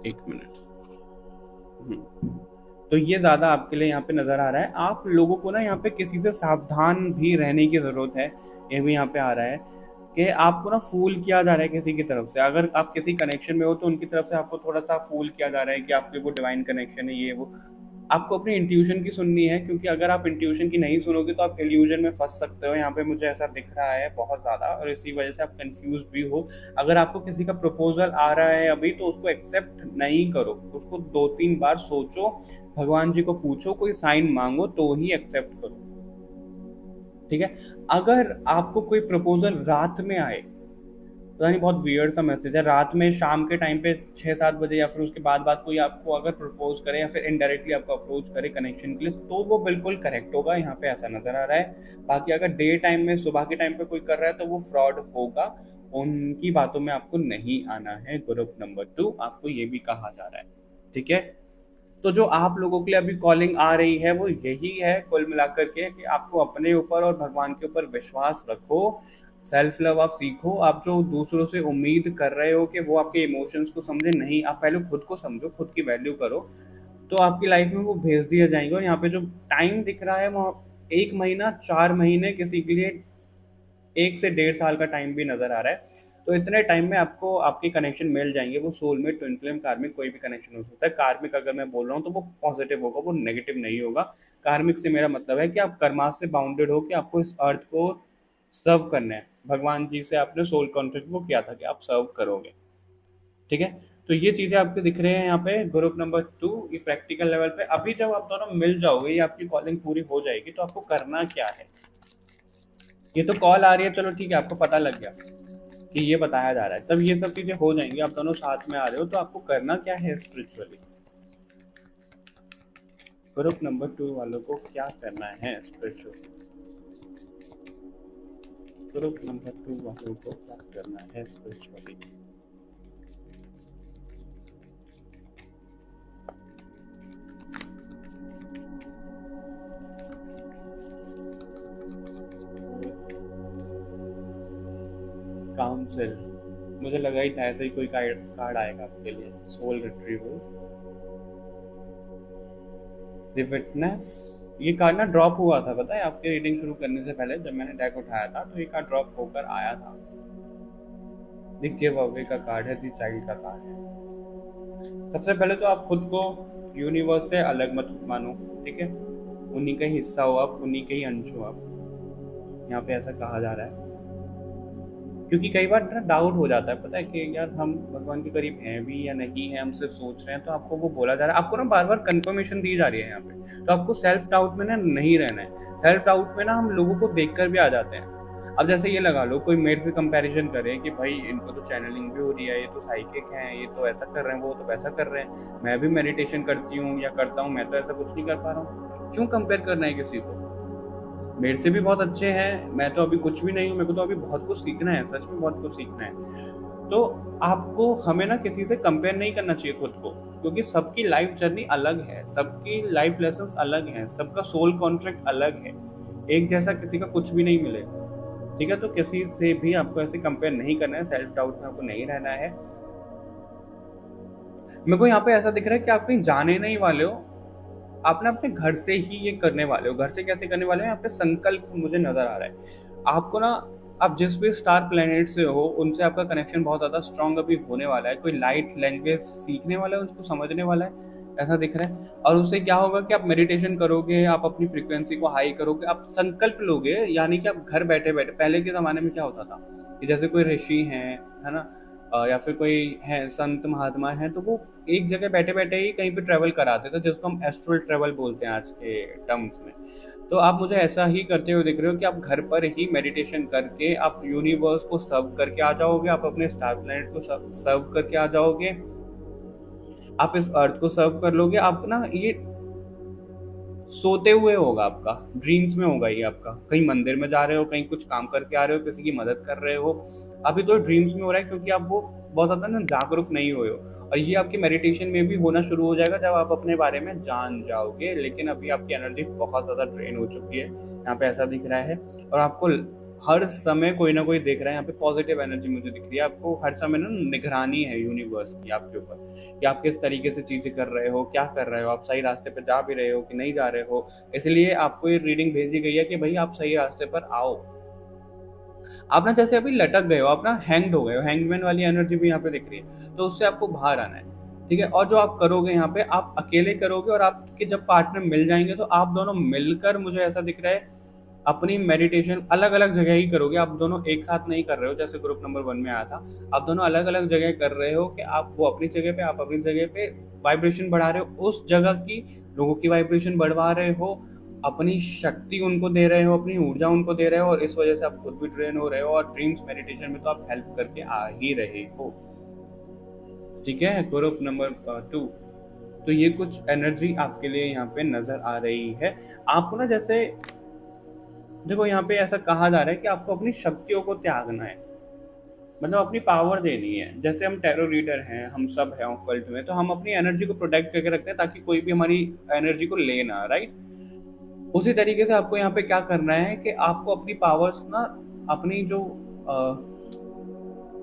[SPEAKER 2] एक मिनट। तो ये ज्यादा आपके लिए यहाँ पे नजर आ रहा है। आप लोगों को ना यहाँ पे किसी से सावधान भी रहने की जरूरत है। ये भी यहाँ पे आ रहा है कि आपको ना फूल किया जा रहा है किसी की तरफ से। अगर आप किसी कनेक्शन में हो तो उनकी तरफ से आपको थोड़ा सा फूल किया जा रहा है कि आपके वो डिवाइन कनेक्शन है, ये वो। आपको अपनी इंट्यूशन की सुननी है, क्योंकि अगर आप इंट्यूशन की नहीं सुनोगे तो आप इल्यूजन में फंस सकते हो। यहाँ पे मुझे ऐसा दिख रहा है बहुत ज़्यादा, और इसी वजह से आप कंफ्यूज भी हो। अगर आपको किसी का प्रपोजल आ रहा है अभी, तो उसको एक्सेप्ट नहीं करो, उसको 2-3 बार सोचो, भगवान जी को पूछो, कोई साइन मांगो, तो ही एक्सेप्ट करो। ठीक है, अगर आपको कोई प्रपोजल रात में आए, पता नहीं, बहुत वियर्ड सा मैसेज है, रात में शाम के टाइम पे 6-7 बजे या फिर उसके बाद कोई आपको अगर प्रपोज करे या फिर इनडायरेक्टली आपको अप्रोच करे कनेक्शन के लिए, तो वो बिल्कुल करेक्ट होगा। यहाँ पे ऐसा नजर आ रहा है। बाकी अगर डे टाइम में, सुबह के टाइम पे कोई कर रहा है, तो वो फ्रॉड होगा। उनकी बातों में आपको नहीं आना है। ग्रुप नंबर 2 आपको ये भी कहा जा रहा है। ठीक है, तो जो आप लोगों के लिए अभी कॉलिंग आ रही है वो यही है कुल मिलाकर के, कि आपको अपने ऊपर और भगवान के ऊपर विश्वास रखो, सेल्फ लव आप सीखो। आप जो दूसरों से उम्मीद कर रहे हो कि वो आपके इमोशंस को समझे, नहीं, आप पहले खुद को समझो, खुद की वैल्यू करो, तो आपकी लाइफ में वो भेज दिए जाएंगे। और यहाँ पे जो टाइम दिख रहा है वो 1 महीना, 4 महीने, किसी के लिए 1 से 1.5 साल का टाइम भी नजर आ रहा है। तो इतने टाइम में आपको आपके कनेक्शन मिल जाएंगे। वो सोलमेट, ट्विन फ्लेम, कार्मिक, कोई भी कनेक्शन हो सकता है। कार्मिक अगर मैं बोल रहा हूँ तो वो पॉजिटिव होगा, वो नेगेटिव नहीं होगा। कार्मिक से मेरा मतलब है कि आप कर्मा से बाउंडेड हो, कि आपको इस अर्थ को सर्व करना है। भगवान जी से आपने सोल कॉन्ट्रैक्ट वो किया था कि आप सर्व करोगे। ठीक है, तो ये चीजें आपके दिख रहे हैं यहाँ पे ग्रुप नंबर 2, ये प्रैक्टिकल लेवल पे। अभी जब आप दोनों मिल जाओगे, ये आपकी कॉलिंग पूरी हो जाएगी, तो आपको करना क्या है। ये तो कॉल आ रही है, चलो ठीक है, आपको पता लग गया कि ये बताया जा रहा है। तब ये सब चीजें हो जाएंगी, आप दोनों साथ में आ रहे हो, तो आपको करना क्या है स्पिरिचुअली। ग्रुप नंबर 2 वालों को क्या करना है स्पिरिचुअली। ग्रुप नंबर 2 वालों को क्या करना है स्पिरिचुअली। काउंसिल, मुझे लगा ही था ऐसे ही कोई कार्ड आएगा आपके लिए। सोल रिट्रीवल, द विटनेस, ये कार्ड ना ड्रॉप हुआ था, पता है, आपके रीडिंग शुरू करने से पहले जब मैंने डेक उठाया था, तो ये कार्ड ड्रॉप होकर आया था। द गिव अवे का कार्ड है, द चाइल्ड का कार्ड है। सबसे पहले तो आप खुद को यूनिवर्स से अलग मत मानो, ठीक है, उन्हीं का ही हिस्सा हो आप, उन्हीं के ही अंश हो आप। यहाँ पे ऐसा कहा जा रहा है, क्योंकि कई बार ना डाउट हो जाता है, पता है, कि यार हम भगवान के करीब हैं भी या नहीं है, हम सिर्फ सोच रहे हैं। तो आपको वो बोला जा रहा है, आपको ना बार बार कंफर्मेशन दी जा रही है यहाँ पे। तो आपको सेल्फ डाउट में ना नहीं रहना है। सेल्फ डाउट में ना हम लोगों को देखकर भी आ जाते हैं। अब जैसे ये लगा लो, कोई मेरे से कंपैरिजन करे कि भाई इनको तो चैनलिंग भी हो रही है, ये तो साइकिक हैं, ये तो ऐसा कर रहे हैं, वो तो वैसा कर रहे हैं, मैं भी मेडिटेशन करती हूँ या करता हूँ, मैं तो ऐसा कुछ नहीं कर पा रहा हूँ। क्यों कंपेयर करना है किसी को। मेरे से भी बहुत अच्छे हैं, मैं तो अभी कुछ भी नहीं हूँ, मेरे को तो अभी बहुत कुछ सीखना है, सच में बहुत कुछ सीखना है। तो आपको हमें ना किसी से कंपेयर नहीं करना चाहिए खुद को, क्योंकि सबकी लाइफ जर्नी अलग है, सबकी लाइफ लेसन्स अलग हैं, सबका सोल कॉन्ट्रैक्ट अलग है, एक जैसा किसी का कुछ भी नहीं मिलेगा। ठीक है, तो किसी से भी आपको ऐसे कंपेयर नहीं करना है, सेल्फ डाउट में आपको नहीं रहना है। मेरे को यहाँ पे ऐसा दिख रहा है कि आप कहीं जाने नहीं वाले हो, आप ना अपने घर से ही ये करने वाले हो। घर से कैसे करने वाले हो, यहाँ पे संकल्प मुझे नजर आ रहा है आपको ना। आप जिस भी स्टार प्लेनेट से हो उनसे आपका कनेक्शन बहुत ज़्यादा स्ट्रांग अभी होने वाला है। कोई लाइट लैंग्वेज सीखने वाला है, उसको समझने वाला है, ऐसा दिख रहा है। और उससे क्या होगा कि आप मेडिटेशन करोगे, आप अपनी फ्रीक्वेंसी को हाई करोगे, आप संकल्प लोगे, यानी कि आप घर बैठे बैठे, पहले के ज़माने में क्या होता था कि जैसे कोई ऋषि हैं, है ना, या फिर कोई है संत महात्मा है, तो वो एक जगह बैठे बैठे ही कहीं पे ट्रैवल कराते थे, जिसको हम एस्ट्रल ट्रैवल बोलते हैं आज के टर्म्स में। तो आप मुझे ऐसा ही करते हुए दिख रहे हो कि आप घर पर ही मेडिटेशन करके आप यूनिवर्स को सर्व करके आ जाओगे, आप अपने स्टार प्लैनेट को सर्व करके आ जाओगे, आप इस अर्थ को सर्व कर लोगे। आप ना ये सोते हुए होगा, आपका ड्रीम्स में होगा ये, आपका कहीं मंदिर में जा रहे हो, कहीं कुछ काम करके आ रहे हो, किसी की मदद कर रहे हो, अभी तो ड्रीम्स में हो रहा है, क्योंकि आप वो बहुत ज़्यादा ना जागरूक नहीं हुए हो। और ये आपकी मेडिटेशन में भी होना शुरू हो जाएगा जब आप अपने बारे में जान जाओगे। लेकिन अभी आपकी एनर्जी बहुत ज़्यादा ड्रेन हो चुकी है, यहाँ पे ऐसा दिख रहा है। और आपको हर समय कोई ना कोई देख रहा है, यहाँ पे पॉजिटिव एनर्जी मुझे दिख रही है। आपको हर समय ना निगरानी है यूनिवर्स की आपके ऊपर, कि आप किस तरीके से चीज़ें कर रहे हो, क्या कर रहे हो, आप सही रास्ते पर जा भी रहे हो कि नहीं जा रहे हो। इसलिए आपको ये रीडिंग भेजी गई है कि भाई आप सही रास्ते पर आओ। आप ना जैसे अभी लटक गए हो, आप ना हैंग्ड हो गए हो, हैंगमैन वाली एनर्जी भी यहाँ पे दिख रही है, तो उससे आपको बाहर आना है। ठीक है, और जो आप करोगे यहाँ पे, आप अकेले करोगे, और आपके जब पार्टनर मिल जाएंगे तो आप दोनों मिलकर, मुझे ऐसा दिख रहा है, अपनी मेडिटेशन अलग अलग जगह ही करोगे। आप दोनों एक साथ नहीं कर रहे हो जैसे ग्रुप नंबर 1 में आया था, आप दोनों अलग अलग जगह कर रहे हो, कि आप वो अपनी जगह पे, आप अपनी जगह पे वाइब्रेशन बढ़ा रहे हो, उस जगह की लोगों की वाइब्रेशन बढ़वा रहे हो, अपनी शक्ति उनको दे रहे हो, अपनी ऊर्जा उनको दे रहे हो, और इस वजह से आप खुद भी ट्रेन हो रहे हो। और ड्रीम्स मेडिटेशन में तो आप हेल्प करके आ ही रहे हो। ठीक है, ग्रुप नंबर 2, तो ये कुछ एनर्जी आपके लिए यहाँ पे नजर आ रही है। आपको ना जैसे देखो, यहाँ पे ऐसा कहा जा रहा है कि आपको अपनी शक्तियों को त्यागना है, मतलब अपनी पावर देनी है। जैसे हम टैरो रीडर हैं, हम सब हैं ऑकल्ट में, तो हम अपनी एनर्जी को प्रोटेक्ट करके रखते हैं ताकि कोई भी हमारी एनर्जी को ले ना, राइट। उसी तरीके से आपको यहाँ पे क्या करना है कि आपको अपनी पावर्स ना, अपनी जो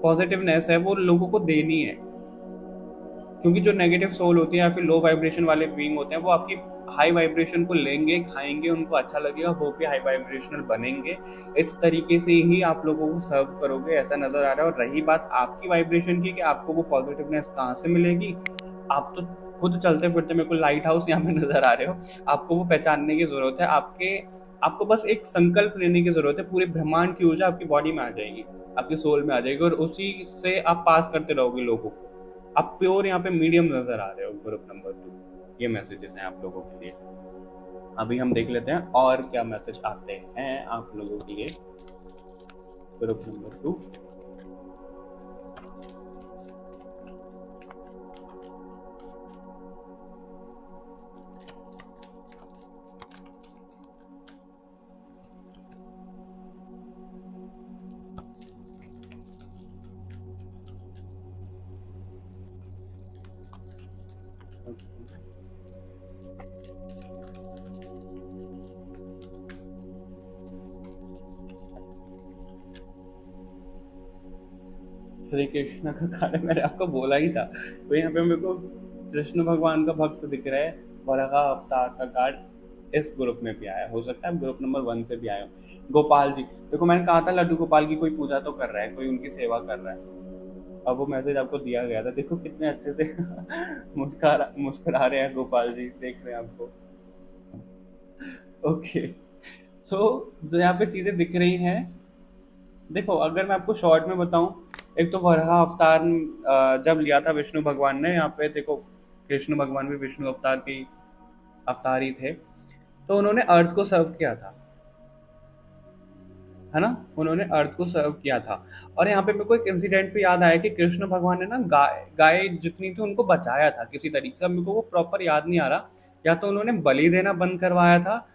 [SPEAKER 2] पॉजिटिवनेस है वो लोगों को देनी है। क्योंकि जो नेगेटिव सोल होती है या फिर लो वाइब्रेशन वाले बीइंग होते हैं, वो आपकी हाई वाइब्रेशन को लेंगे, खाएंगे, उनको अच्छा लगेगा, वो भी हाई वाइब्रेशनल बनेंगे। इस तरीके से ही आप लोगों को सर्व करोगे, ऐसा नजर आ रहा है। और रही बात आपकी वाइब्रेशन की कि आपको वो पॉजिटिवनेस कहाँ से मिलेगी, आप तो खुद चलते फिरते मेरे को लाइट हाउस यहाँ पे नजर आ रहे हो। आपको वो पहचानने की जरूरत है, आपको बस एक संकल्प लेने की जरूरत है। पूरे ब्रह्मांड की ऊर्जा आपकी बॉडी में आ जाएगी, आपके सोल में आ जाएगी, और उसी से आप पास करते रहोगे लोगों को। आप प्योर यहाँ पे मीडियम नजर आ रहे हो ग्रुप नंबर 2। ये मैसेजेस हैं आप लोगों के लिए। अभी हम देख लेते हैं और क्या मैसेज आते हैं आप लोगों के लिए ग्रुप नंबर 2। श्री कृष्ण का कार्ड मैंने आपको बोला ही था। तो यहाँ पे मेरे को कृष्ण भगवान का भक्त दिख रहा है, वराह अवतार का कार्ड इस ग्रुप में भी आया, हो सकता है ग्रुप नंबर 1 से भी आया हो। गोपाल जी, देखो मैंने कहा था लड्डू गोपाल की कोई पूजा तो कर रहा है, कोई उनकी सेवा कर रहा है। अब वो मैसेज आपको दिया गया था, देखो कितने अच्छे से मुस्कुरा रहे हैं गोपाल जी, देख रहे हैं आपको। ओके, तो जो यहाँ पे चीजें दिख रही हैं, देखो अगर मैं आपको शॉर्ट में बताऊं, एक तो वराह अवतार जब लिया था विष्णु भगवान ने, यहाँ पे देखो कृष्ण भगवान भी विष्णु अवतार के अवतार ही थे, तो उन्होंने अर्थ को सर्व किया था, है ना, उन्होंने अर्थ को सर्व किया था। और यहाँ पे मेरे को एक इंसिडेंट भी याद आया कि कृष्ण भगवान ने ना गाय जितनी थी उनको बचाया था किसी तरीके से। मेरे को वो प्रॉपर याद नहीं आ रहा, या तो उन्होंने बलि देना बंद करवाया था,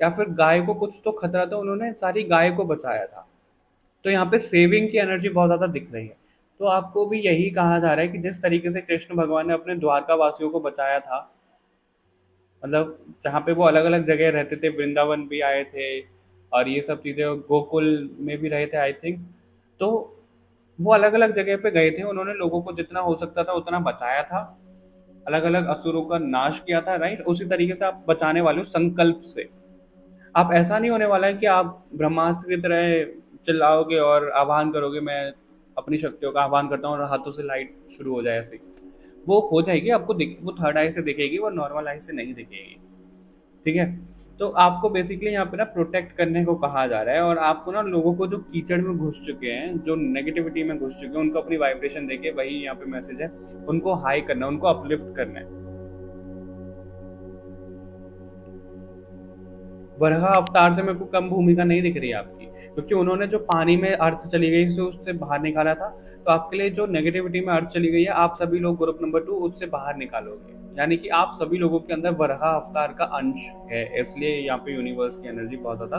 [SPEAKER 2] या फिर गाय को कुछ तो खतरा था, उन्होंने सारी गाय को बचाया था। तो यहाँ पे सेविंग की एनर्जी बहुत ज़्यादा दिख रही है। तो आपको भी यही कहा जा रहा है कि जिस तरीके से कृष्ण भगवान ने अपने द्वारका वासियों को बचाया था, मतलब जहाँ पे वो अलग अलग जगह रहते थे, वृंदावन भी आए थे और ये सब चीज़ें, गोकुल में भी रहे थे आई थिंक। तो वो अलग अलग जगह पे गए थे, उन्होंने लोगों को जितना हो सकता था उतना बचाया था, अलग अलग असुरों का नाश किया था, राइट। उसी तरीके से आप बचाने वाले हो संकल्प से। आप ऐसा नहीं होने वाला है कि आप ब्रह्मास्त्र की तरह चिल्लाओगे और आह्वान करोगे, मैं अपनी शक्तियों का आह्वान करता हूँ और हाथों से लाइट शुरू हो जाए ऐसे। वो हो जाएगी, आपको वो थर्ड आई से दिखेगी, वो नॉर्मल आई से नहीं दिखेगी, ठीक है। तो आपको बेसिकली यहाँ पे ना प्रोटेक्ट करने को कहा जा रहा है, और आपको ना लोगों को जो कीचड़ में घुस चुके हैं, जो नेगेटिविटी में घुस चुके हैं, उनको अपनी वाइब्रेशन देके, वही यहाँ पे मैसेज है, उनको हाई करना है, उनको अपलिफ्ट करना है। वराह अवतार से मेरे को कम भूमिका नहीं दिख रही है आपकी, क्योंकि उन्होंने जो पानी में अर्थ चली गई से उससे बाहर निकाला था। तो आपके लिए जो नेगेटिविटी में अर्थ चली गई है, आप सभी लोग ग्रुप नंबर 2 उससे बाहर निकालोगे, यानी कि आप सभी लोगों के अंदर वराह अवतार का अंश है, इसलिए यहाँ पे यूनिवर्स की एनर्जी बहुत ज्यादा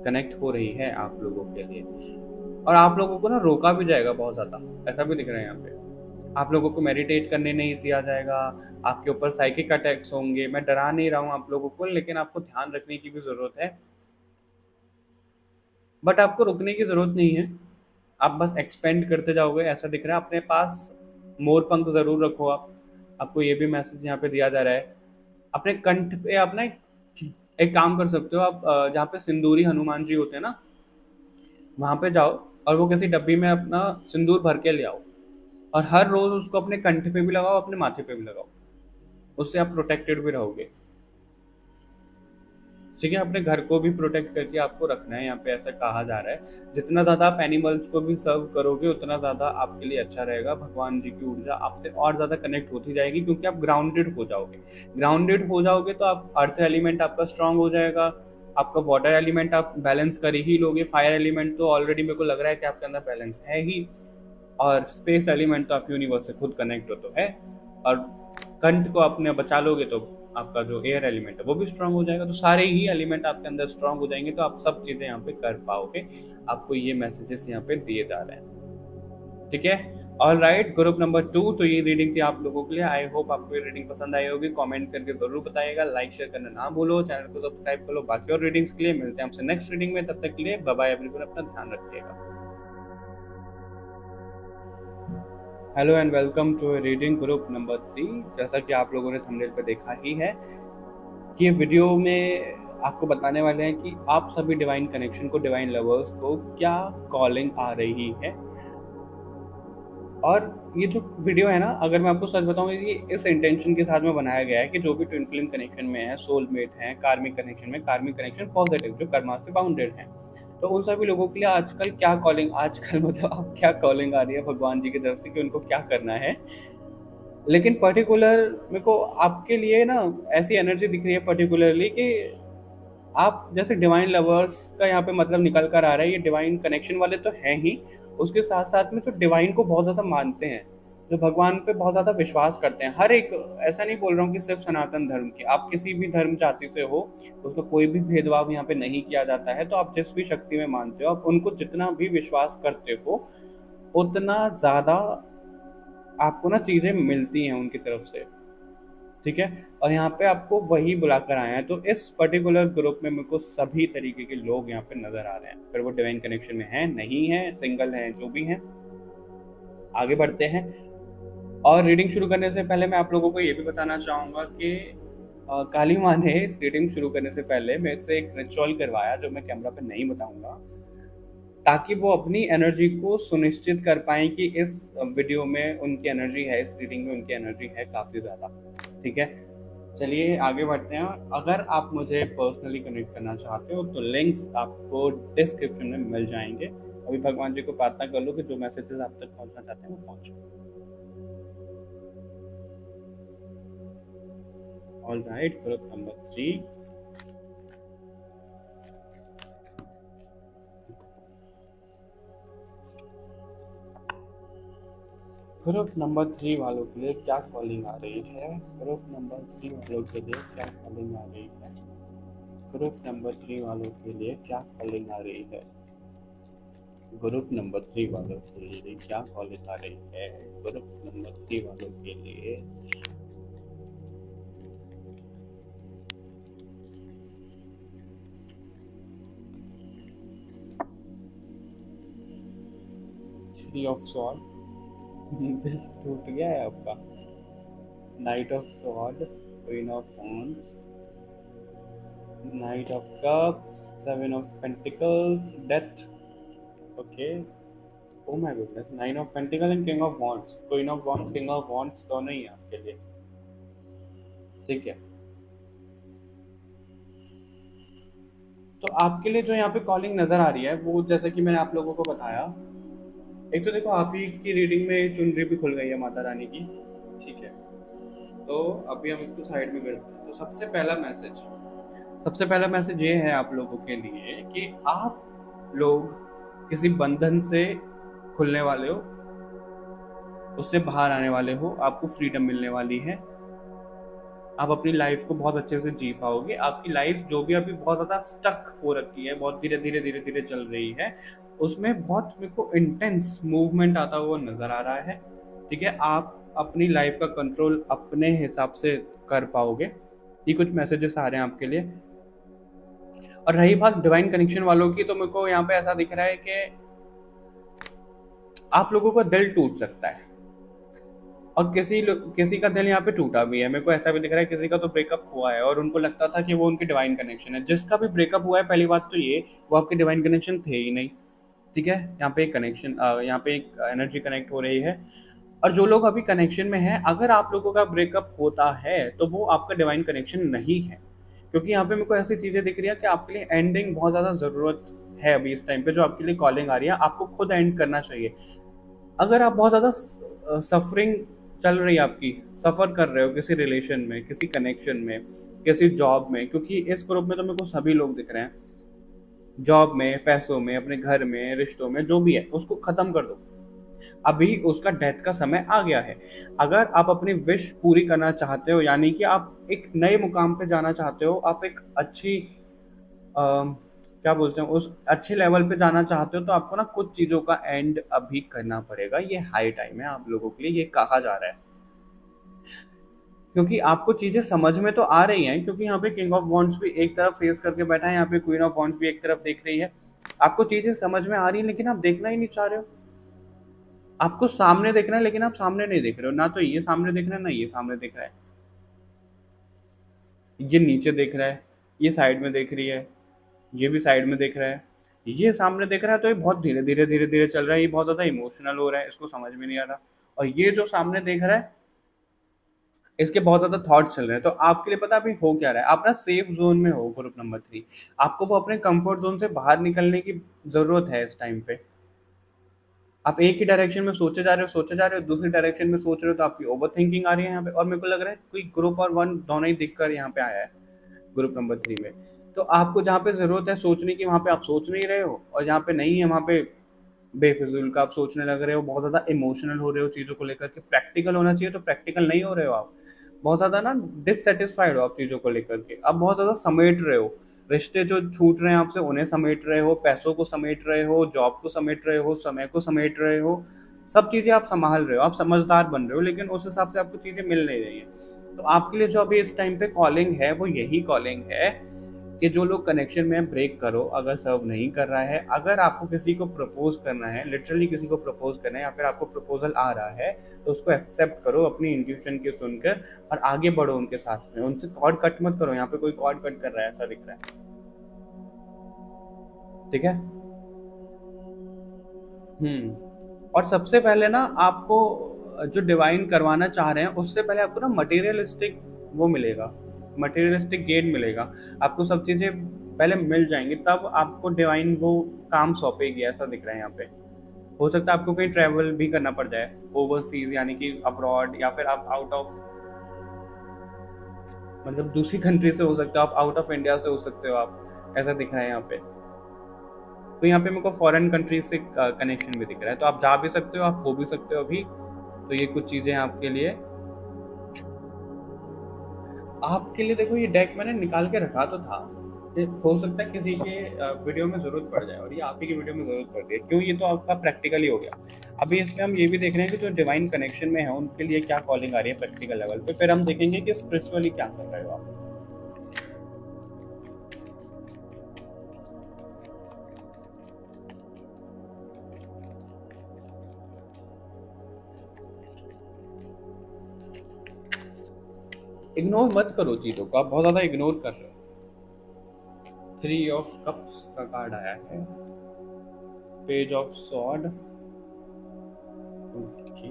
[SPEAKER 2] कनेक्ट हो रही है आप लोगों के लिए। और आप लोगों को ना रोका भी जाएगा बहुत ज्यादा, ऐसा भी दिख रहा है यहाँ पे। आप लोगों को मेडिटेट करने नहीं दिया जाएगा, आपके ऊपर साइकिक अटैक्स होंगे। मैं डरा नहीं रहा हूँ आप लोगों को, लेकिन आपको ध्यान रखने की भी जरूरत है। बट आपको रुकने की जरूरत नहीं है, आप बस एक्सपेंड करते जाओगे, ऐसा दिख रहा है। अपने पास मोर पंख जरूर रखो आप। आपको ये भी मैसेज यहाँ पे दिया जा रहा है। अपने कंठ पे आप ना एक काम कर सकते हो, आप जहाँ पे सिंदूरी हनुमान जी होते हैं ना, वहां पे जाओ और वो किसी डब्बी में अपना सिंदूर भर के ले आओ, और हर रोज उसको अपने कंठ पे भी लगाओ, अपने माथे पे भी लगाओ। उससे आप प्रोटेक्टेड भी रहोगे, ठीक है। अपने घर को भी प्रोटेक्ट करके आपको रखना है, यहाँ पे ऐसा कहा जा रहा है। जितना ज्यादा आप एनिमल्स को भी सर्व करोगे, उतना ज्यादा आपके लिए अच्छा रहेगा। भगवान जी की ऊर्जा आपसे और ज्यादा कनेक्ट होती जाएगी, क्योंकि आप ग्राउंडेड हो जाओगे। ग्राउंडेड हो जाओगे तो आप अर्थ एलिमेंट आपका स्ट्रांग हो जाएगा, आपका वाटर एलिमेंट आप बैलेंस कर ही लोगे, फायर एलिमेंट तो ऑलरेडी मेरे को लग रहा है कि आपके अंदर बैलेंस है ही, और स्पेस एलिमेंट तो आप यूनिवर्स से खुद कनेक्ट हो तो है। और कंठ को अपने बचा लोगे तो आपका जो एयर एलिमेंट है वो भी स्ट्रांग हो जाएगा। तो सारे ही एलिमेंट आपके अंदर स्ट्रांग हो जाएंगे, तो आप सब चीजें यहाँ पे कर पाओगे। आपको ये मैसेजेस यहाँ पे दिए जा रहे हैं, ठीक है। ऑल राइट, ग्रुप नंबर 2, तो ये रीडिंग थी आप लोगों के लिए। आई होप आपको ये रीडिंग पसंद आई होगी। कमेंट करके जरूर बताइएगा, लाइक शेयर करना ना भूलो, चैनल को सब्सक्राइब कर लो। बाकी और रीडिंग्स के लिए मिलते हैं आपसे नेक्स्ट रीडिंग में, तब तक के लिए बाय बाय एवरीवन, अपना ध्यान रखिएगा। Hello and welcome to reading group number 3। जैसा कि आप लोगों ने थंबनेल पर देखा ही है कि ये वीडियो में आपको बताने वाले हैं कि आप सभी डिवाइन कनेक्शन को, डिवाइन लवर्स को क्या कॉलिंग आ रही है। और ये जो वीडियो है ना, अगर मैं आपको सच बताऊं, ये इस इंटेंशन के साथ में बनाया गया है कि जो भी ट्विन फ्लेम कनेक्शन में है, सोलमेट है, कार्मिक कनेक्शन में, कार्मिक कनेक्शन पॉजिटिव जो कर्मा से बाउंडेड है, तो उन सभी लोगों के लिए आजकल क्या कॉलिंग, आजकल मतलब अब क्या कॉलिंग आ रही है भगवान जी की तरफ से कि उनको क्या करना है। लेकिन पर्टिकुलर मेरे को आपके लिए ना ऐसी एनर्जी दिख रही है पर्टिकुलरली कि आप जैसे डिवाइन लवर्स का यहाँ पे मतलब निकल कर आ रहा है। ये डिवाइन कनेक्शन वाले तो हैं ही, उसके साथ साथ में जो डिवाइन को बहुत ज़्यादा मानते हैं, जो भगवान पे बहुत ज़्यादा विश्वास करते हैं। हर एक, ऐसा नहीं बोल रहा हूँ कि सिर्फ सनातन धर्म के, आप किसी भी धर्म जाति से हो, उसका कोई भी भेदभाव यहाँ पे नहीं किया जाता है। तो आप जिस भी शक्ति में मानते हो, आप उनको जितना भी विश्वास करते हो, उतना ज़्यादा आपको ना चीज़ें मिलती हैं उनकी तरफ से, ठीक है। और यहाँ पे आपको वही बुलाकर आए हैं। तो इस पर्टिकुलर ग्रुप में मेरे को सभी तरीके के लोग यहाँ पे नजर आ रहे हैं, फिर वो डिवाइन कनेक्शन में हैं, नहीं है, सिंगल हैं, जो भी हैं। आगे बढ़ते हैं, और रीडिंग शुरू करने से पहले मैं आप लोगों को ये भी बताना चाहूँगा कि काली माँ ने इस रीडिंग शुरू करने से पहले मेरे से एक रिचुअल करवाया, जो मैं कैमरा पे नहीं बताऊँगा, ताकि वो अपनी एनर्जी को सुनिश्चित कर पाएँ कि इस वीडियो में उनकी एनर्जी है, इस रीडिंग में उनकी एनर्जी है काफ़ी ज़्यादा, ठीक है। चलिए आगे बढ़ते हैं। अगर आप मुझे पर्सनली कनेक्ट करना चाहते हो तो लिंक्स आपको डिस्क्रिप्शन में मिल जाएंगे। अभी भगवान जी को प्रार्थना कर लो कि जो मैसेजेस आप तक पहुंचना चाहते हैं वो पहुंचे। All right, group number 3, group number 3 वालों के लिए क्या कॉलिंग आ रही है? ग्रुप नंबर 3 वालों के लिए क्या कॉलिंग आ रही है? ग्रुप नंबर 3 वालों के लिए क्या कॉलिंग आ रही है? ग्रुप नंबर 3 वालों के लिए क्या कॉलेज आ रही है? ग्रुप नंबर 3 वालों के लिए थ्री ऑफ सॉर्ड, दिल टूट गया है आपका। Night of sword, queen of wands, night of cups, seven of pentacles, death. Okay, oh my goodness, nine of pentacle and king of wands. Queen of wands, king of wands दोनों ही है आपके लिए, ठीक है। तो आपके लिए जो यहाँ पे कॉलिंग नजर आ रही है वो जैसे कि मैंने आप लोगों को बताया, एक तो देखो आप ही की रीडिंग में चुनरी भी खुल गई है माता रानी की, ठीक है। तो अभी हम इसको साइड में करते हैं। तो सबसे पहला मैसेज ये है आप लोगों के लिए कि आप लोग किसी बंधन से खुलने वाले हो, उससे बाहर आने वाले हो, आपको फ्रीडम मिलने वाली है, आप अपनी लाइफ को बहुत अच्छे से जी पाओगे। आपकी लाइफ जो भी अभी बहुत ज़्यादा स्टक हो रखी है, बहुत धीरे धीरे धीरे धीरे चल रही है, उसमें बहुत मेरे को इंटेंस मूवमेंट आता हुआ नज़र आ रहा है, ठीक है। आप अपनी लाइफ का कंट्रोल अपने हिसाब से कर पाओगे। ये कुछ मैसेजेस आ रहे हैं आपके लिए। और रही बात डिवाइन कनेक्शन वालों की, तो मेरे को यहाँ पे ऐसा दिख रहा है कि आप लोगों का दिल टूट सकता है, और किसी का दिल यहाँ पे टूटा भी है। मेरे को ऐसा भी दिख रहा है किसी का तो ब्रेकअप हुआ है और उनको लगता था कि वो उनकी डिवाइन कनेक्शन है। जिसका भी ब्रेकअप हुआ है, पहली बात तो ये, वो आपके डिवाइन कनेक्शन थे ही नहीं, ठीक है। यहाँ पे एक कनेक्शन, यहाँ पे एक एनर्जी कनेक्ट हो रही है। और जो लोग अभी कनेक्शन में हैं, अगर आप लोगों का ब्रेकअप होता है तो वो आपका डिवाइन कनेक्शन नहीं है, क्योंकि यहाँ पे मेरे को ऐसी चीज़ें दिख रही है कि आपके लिए एंडिंग बहुत ज़्यादा ज़रूरत है अभी इस टाइम पे। जो आपके लिए कॉलिंग आ रही है, आपको खुद एंड करना चाहिए। अगर आप बहुत ज़्यादा सफरिंग चल रही है आपकी, सफ़र कर रहे हो किसी रिलेशन में, किसी कनेक्शन में, किसी जॉब में, क्योंकि इस ग्रुप में तो मेरे को सभी लोग दिख रहे हैं, जॉब में, पैसों में, अपने घर में, रिश्तों में, जो भी है उसको ख़त्म कर दो। अभी उसका डेथ का समय आ गया है। अगर आप अपनी विश पूरी करना चाहते हो, यानी कि आप एक नए मुकाम पे जाना चाहते हो, आप एक अच्छी क्या बोलते हैं, उस अच्छे लेवल पे जाना चाहते हो, तो आपको ना कुछ चीज़ों का एंड अभी करना पड़ेगा। ये हाई टाइम है आप लोगों के लिए, ये कहा जा रहा है, क्योंकि आपको चीज़ें समझ में तो आ रही हैं। क्योंकि यहाँ पे किंग ऑफ वॉन्ड्स भी एक तरफ फेस करके बैठा है, यहाँ पे क्वीन ऑफ वॉन्ड्स भी एक तरफ देख रही है। आपको चीज़ें समझ में आ रही हैं, लेकिन आप देखना ही नहीं चाह रहे हो। आपको सामने देखना है, लेकिन आप सामने नहीं देख रहे हो। ना तो ये सामने देख रहा है, ना ये सामने देख रहा है। ये नीचे देख रहा है, ये साइड में देख रही है, ये भी साइड में देख रहा है, ये सामने देख रहा है। तो ये बहुत धीरे धीरे धीरे धीरे चल रहा है, ये बहुत ज़्यादा इमोशनल हो रहा है, इसको समझ में नहीं आ रहा। और ये जो सामने देख रहा है, इसके बहुत ज़्यादा थॉट्स चल रहे हैं। तो आपके लिए पता अभी हो क्या रहा है, आप ना सेफ जोन में हो, ग्रुप नंबर 3। आपको वो अपने कंफर्ट जोन से बाहर निकलने की ज़रूरत है इस टाइम पे। आप एक ही डायरेक्शन में सोचे जा रहे हो, दूसरी डायरेक्शन में सोच रहे हो, तो आपकी ओवर थिंकिंग आ रही है यहाँ पे। और मेरे को लग रहा है कोई ग्रुप और वन दोनों ही दिख कर यहाँ पे आया है ग्रुप नंबर 3 में। तो आपको जहाँ पे ज़रूरत है सोचने की, वहाँ पे आप सोच नहीं रहे हो, और जहाँ पे नहीं है वहाँ पे बेफिजूल का आप सोचने लग रहे हो, बहुत ज़्यादा इमोशनल हो रहे हो चीज़ों को लेकर के। प्रैक्टिकल होना चाहिए तो प्रैक्टिकल नहीं हो रहे हो आप, बहुत ज़्यादा ना डिससेटिस्फाइड हो आप चीज़ों को लेकर के। आप बहुत ज़्यादा समेट रहे हो, रिश्ते जो छूट रहे हैं आपसे उन्हें समेट रहे हो, पैसों को समेट रहे हो, जॉब को समेट रहे हो, समय को समेट रहे हो, सब चीज़ें आप संभाल रहे हो, आप समझदार बन रहे हो, लेकिन उस हिसाब से आपको चीज़ें मिल नहीं रही हैं। तो आपके लिए जो अभी इस टाइम पे कॉलिंग है वो यही कॉलिंग है कि जो लोग कनेक्शन में ब्रेक करो, अगर सर्व नहीं कर रहा है, अगर आपको किसी को प्रपोज करना है, लिटरली किसी को प्रपोज करना है, या फिर आपको प्रपोजल आ रहा है, तो उसको एक्सेप्ट करो अपनी इंट्यूशन की सुनकर, और आगे बढ़ो उनके साथ में। उनसे कॉर्ड कट मत करो। यहाँ पे कोई कॉर्ड कट कर रहा है ऐसा दिख रहा है, ठीक है। और सबसे पहले ना आपको जो डिवाइन करवाना चाह रहे हैं, उससे पहले आपको ना मटेरियलिस्टिक वो मिलेगा, मटेरियलिस्टिक गेन मिलेगा। आपको सब चीज़ें पहले मिल जाएंगी, तब आपको डिवाइन वो काम सौंपेगी, ऐसा दिख रहा है यहाँ पे। हो सकता है आपको कहीं ट्रैवल भी करना पड़ जाए, ओवरसीज, यानी कि अब्रॉड, या फिर आप आउट ऑफ, मतलब दूसरी कंट्री से हो सकते हो, आप आउट ऑफ इंडिया से हो सकते हो आप, ऐसा दिख रहा है यहाँ पे। तो यहाँ पे मेरे को फॉरेन कंट्री से कनेक्शन भी दिख रहा है, तो आप जा भी सकते हो, आप हो भी सकते हो अभी। तो ये कुछ चीज़ें हैं आपके लिए। देखो ये डेक मैंने निकाल के रखा तो था, ये हो सकता है किसी के वीडियो में ज़रूरत पड़ जाए, और ये आप ही की वीडियो में ज़रूरत पड़ रही है। क्यों? ये तो आपका प्रैक्टिकली हो गया। अभी इसमें हम ये भी देख रहे हैं कि जो डिवाइन कनेक्शन में है उनके लिए क्या कॉलिंग आ रही है प्रैक्टिकल लेवल पे, फिर हम देखेंगे कि स्पिरिचुअली क्या कर रहे हो आप। इग्नोर मत करो चीज़ों को, आप बहुत ज़्यादा इग्नोर कर रहे हो। 3 ऑफ कप्स का कार्ड आया है, पेज ऑफ सॉर्ड। ओके,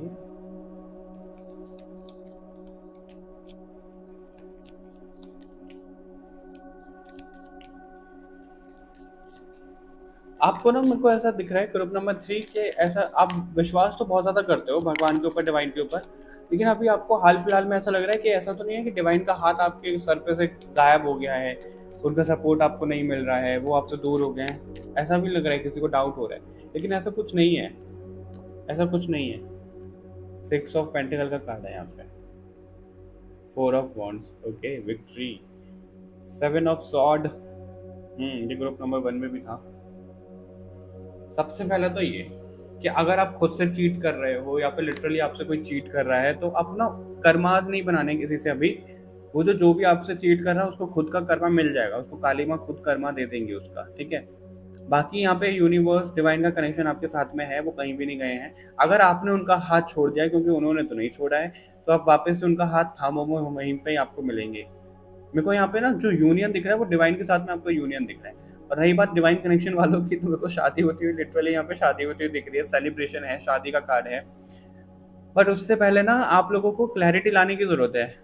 [SPEAKER 2] आपको ना, मेरे को ऐसा दिख रहा है ग्रुप नंबर 3 के, ऐसा आप विश्वास तो बहुत ज़्यादा करते हो भगवान के ऊपर, डिवाइन के ऊपर, लेकिन अभी आपको हाल फिलहाल में ऐसा लग रहा है कि ऐसा तो नहीं है कि डिवाइन का हाथ आपके सर पे से गायब हो गया है, उनका सपोर्ट आपको नहीं मिल रहा है, वो आपसे दूर हो गए हैं, ऐसा भी लग रहा है, किसी को डाउट हो रहा है, लेकिन ऐसा कुछ नहीं है, ऐसा कुछ नहीं है। 6 ऑफ पेंटिकल का कार्ड है यहाँ पे, 4 of wands, okay, victory, 7 of sword, ये ग्रुप नंबर 1 में भी था। सबसे पहले तो ये कि अगर आप खुद से चीट कर रहे हो या फिर लिटरली आपसे कोई चीट कर रहा है, तो आप ना कर्माज नहीं बनाने किसी से अभी। वो जो भी आपसे चीट कर रहा है उसको खुद का कर्मा मिल जाएगा, उसको काली माँ खुद कर्मा दे देंगे उसका, ठीक है। बाकी यहाँ पे यूनिवर्स डिवाइन का कनेक्शन आपके साथ में है, वो कहीं भी नहीं गए हैं। अगर आपने उनका हाथ छोड़ दिया, क्योंकि उन्होंने तो नहीं छोड़ा है, तो आप वापस से उनका हाथ थामो, वहीं पे ही आपको मिलेंगे। मेरे को यहाँ पे ना जो यूनियन दिख रहा है वो डिवाइन के साथ में आपको यूनियन दिख रहा है। और रही बात डिवाइन कनेक्शन वालों की, तो मेरे को शादी होती हुई, लिटरली यहाँ पे शादी होती हुई दिख रही है, सेलिब्रेशन है, शादी का कार्ड है। बट उससे पहले ना आप लोगों को क्लैरिटी लाने की जरूरत है।